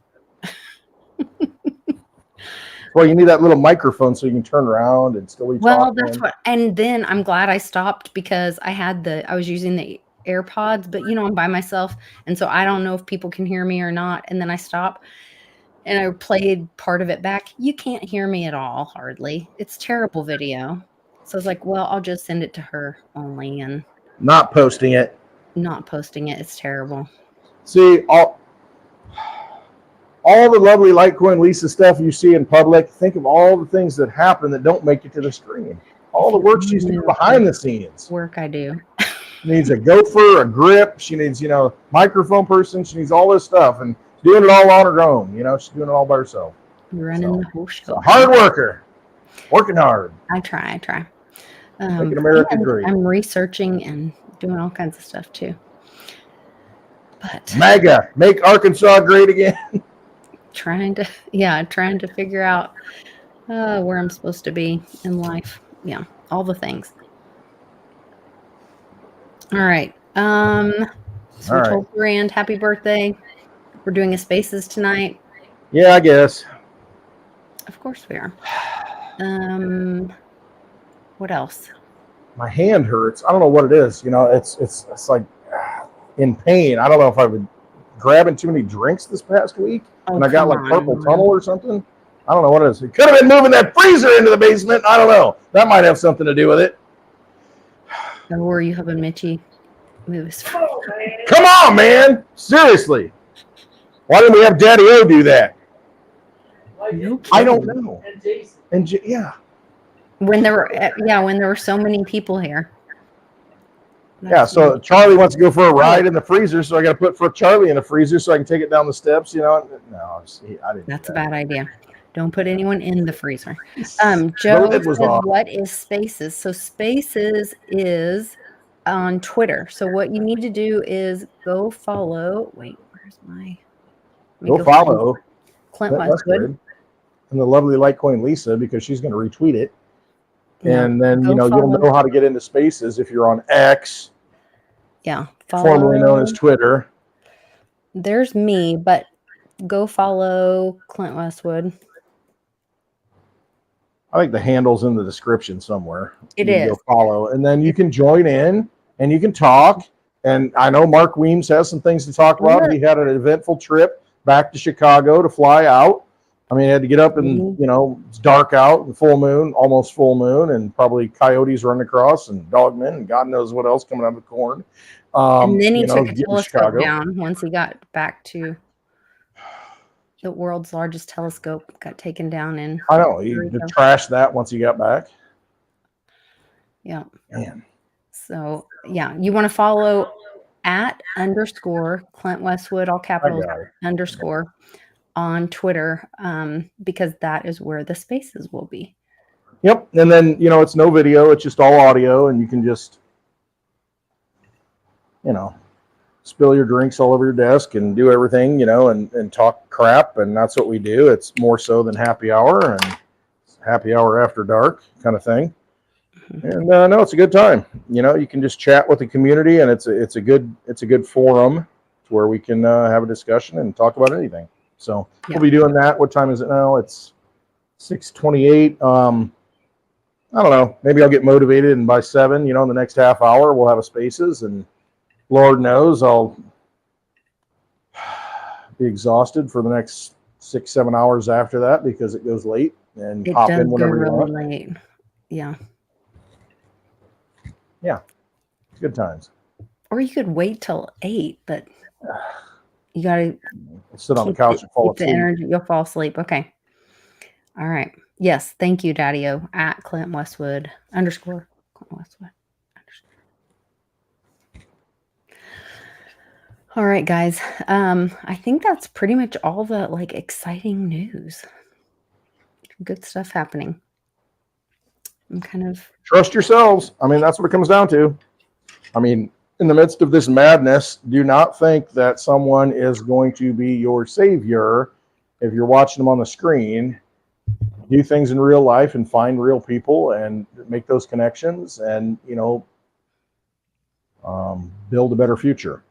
Well, you need that little microphone so you can turn around and still be talking. Well, that's what. And then I'm glad I stopped because I was using the AirPods, but I'm by myself. And so I don't know if people can hear me or not. And then I stop and I played part of it back. You can't hear me at all, hardly. It's terrible video. So I was like, well, I'll just send it to her only and not posting it. Not posting it. It's terrible. See, all the lovely Litecoin Lisa stuff you see in public, think of all the things that happen that don't make it to the screen. All the work she's doing behind the scenes. Work I do. She needs a gopher, a grip. She needs, microphone person. She needs all this stuff and doing it all on her own. She's doing it all by herself. Running the whole show. Hard worker. Working hard. I try. Making America great. I'm researching and doing all kinds of stuff too. But MAGA, make Arkansas great again. trying to figure out where I'm supposed to be in life. Yeah, all the things. All right. So we told Rand happy birthday. We're doing a Spaces tonight. Yeah, I guess. Of course we are. What else? My hand hurts. I don't know what it is. It's like in pain. I don't know if I've been grabbing too many drinks this past week and I got like carpal tunnel or something. I don't know what it is. It could have been moving that freezer into the basement. I don't know. That might have something to do with it. Or you helping Mitchie move his freezer? Come on, man. Seriously. Why didn't we have Daddy O do that? I don't know. And yeah. When there were so many people here. So Charlie wants to go for a ride in the freezer, so I got to put Charlie in the freezer so I can take it down the steps. No, I didn't. That's a bad idea. Don't put anyone in the freezer. Joe lid was said, off. what is Spaces? So Spaces is on Twitter. So what you need to do is go follow. Wait, where's my? Go follow Clint Clint Westwood. Westwood and the lovely Litecoin Lisa, because she's going to retweet it. Yeah, And then, go you know, follow. you'll know how to get into Spaces if you're on X, Yeah, formerly known as Twitter. There's me, but go follow Clint Westwood. I think the handle's in the description somewhere. It You can is. go follow, and then you can join in and you can talk. And I know Mark Weems has some things to talk about. Look. He had an eventful trip back to Chicago to fly out. I mean, he had to get up and, you know, it's dark out and full moon, almost full moon, and probably coyotes running across and dogmen and God knows what else coming out of the corn. And then he you know, took a getting to telescope Chicago. down once he got back to the world's largest telescope. Got taken down in. I know. He Puerto Rico. trashed that once he got back. Yeah. Man. So yeah, you want to follow @ Clint Westwood, all capitals got it. _ on Twitter, because that is where the Spaces will be. Yep. And then, you know, it's no video, it's just all audio, and you can just, you know, spill your drinks all over your desk and do everything, you know, and talk crap. And that's what we do. It's more so than happy hour and happy hour after dark kind of thing. And no, it's a good time. You know, you can just chat with the community, and it's a good forum where we can have a discussion and talk about anything. So Yeah. we'll be doing that. What time is it now? It's 6:28. I don't know. Maybe I'll get motivated, and by 7, you know, in the next half hour, we'll have a Spaces, and Lord knows I'll be exhausted for the next 6-7 hours after that, because it goes late, and It pop does in go whenever you really want. late. Yeah. It's good times. Or you could wait till 8, but you gotta I'll sit on the couch and fall keep the asleep. energy. You'll fall asleep. Okay. All right. Yes. Thank you, Daddy-O, @ Clint Westwood _ Clint Westwood. All right, guys. I think that's pretty much all the like exciting news. Good stuff happening. I'm kind of Trust yourselves. I mean, that's what it comes down to. I mean, in the midst of this madness, do not think that someone is going to be your savior if you're watching them on the screen. Do things in real life and find real people and make those connections, and, you know, build a better future.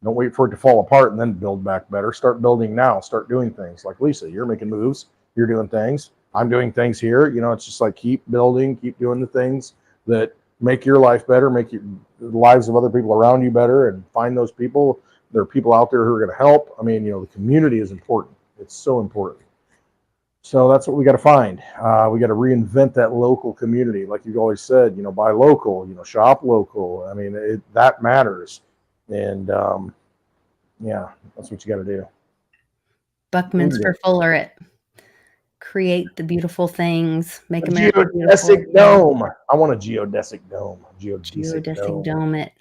Don't wait for it to fall apart and then build back better. Start building now. Start doing things. Like Lisa, you're making moves. You're doing things. I'm doing things here. You know, it's just like keep building, keep doing the things that make your life better, make the lives of other people around you better, and find those people. There are people out there who are going to help. I mean, you know, the community is important. It's so important. So that's what we got to find. We got to reinvent that local community. Like you've always said, you know, buy local, you know, shop local. I mean, that matters. And yeah, that's what you got to do. Buckminster Fuller it. Create the beautiful things. Make A America geodesic beautiful. dome. I want a geodesic dome. Geodesic dome it.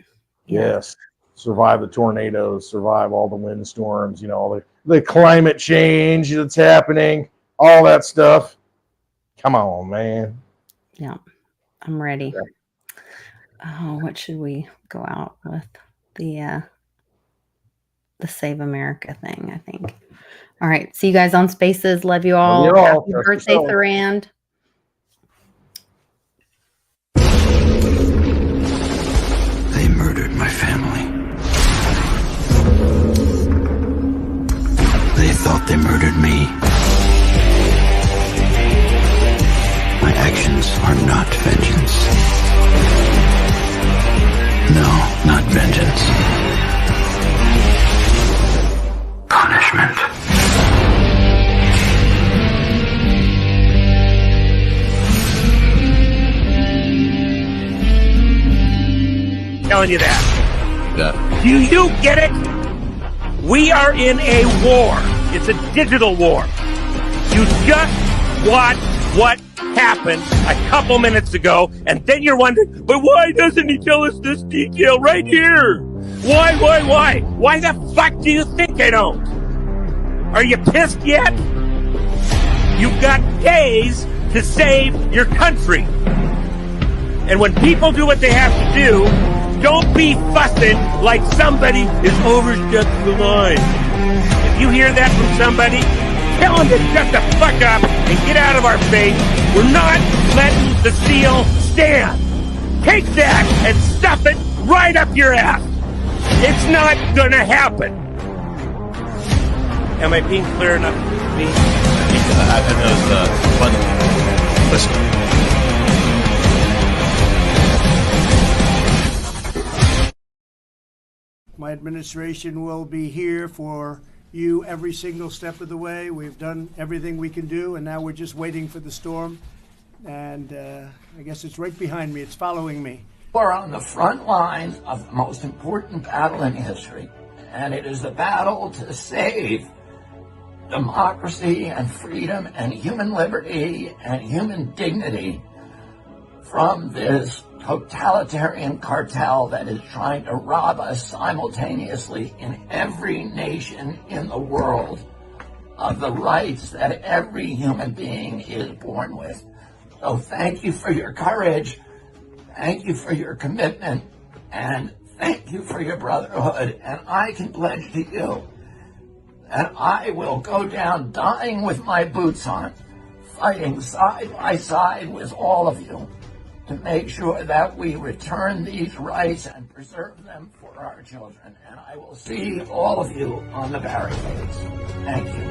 Yeah. Yes. Survive the tornadoes, survive all the windstorms, you know, all the climate change that's happening, all that stuff. Come on, man. Yeah. I'm ready. Yeah. Oh, what should we go out with? The Save America thing, I think. All right. See you guys on Spaces. Love you all. Love you all. Happy Trust birthday, yourself. Thurand. They murdered my family. They thought they murdered me. My actions are not vengeance. No, not vengeance. Punishment. Telling you that. Do you get it? We are in a war. It's a digital war. You just watch what happened a couple minutes ago, and then you're wondering, but why doesn't he tell us this detail right here? Why? Why the fuck do you think I don't? Are you pissed yet? You've got days to save your country. And when people do what they have to do, don't be fussing like somebody is overstepping the line. If you hear that from somebody, tell them to shut the fuck up and get out of our face. We're not letting the seal stand. Take that and stuff it right up your ass. It's not gonna happen. Am I being clear enough? Me? I know listen. My administration will be here for you every single step of the way. We've done everything we can do, and now we're just waiting for the storm. And I guess it's right behind me. It's following me. We're on the front lines of the most important battle in history, and it is the battle to save democracy and freedom and human liberty and human dignity from this totalitarian cartel that is trying to rob us simultaneously in every nation in the world of the rights that every human being is born with. So thank you for your courage, thank you for your commitment, and thank you for your brotherhood. And I can pledge to you that I will go down dying with my boots on, fighting side by side with all of you to make sure that we return these rights and preserve them for our children. And I will see all of you on the barricades. Thank you.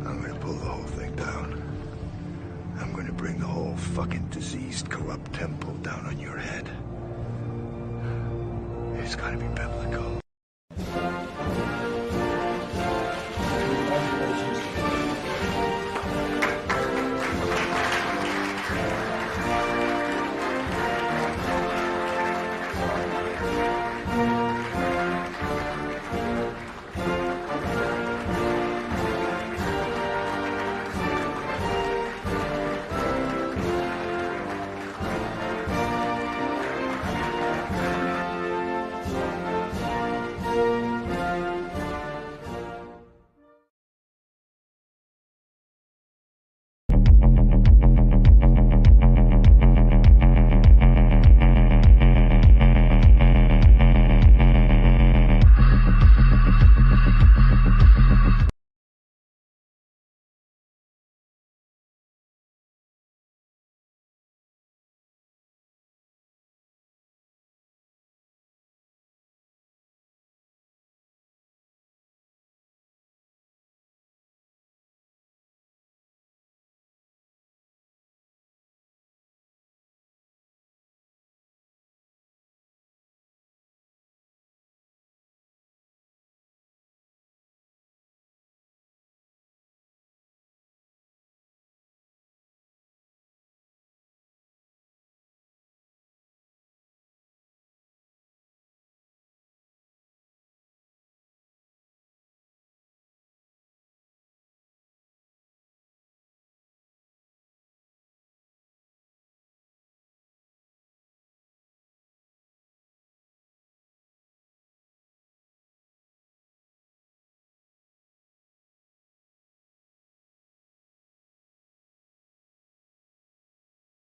I'm going to pull the whole thing down. I'm going to bring the whole fucking diseased, corrupt temple down on your head. It's got to be biblical.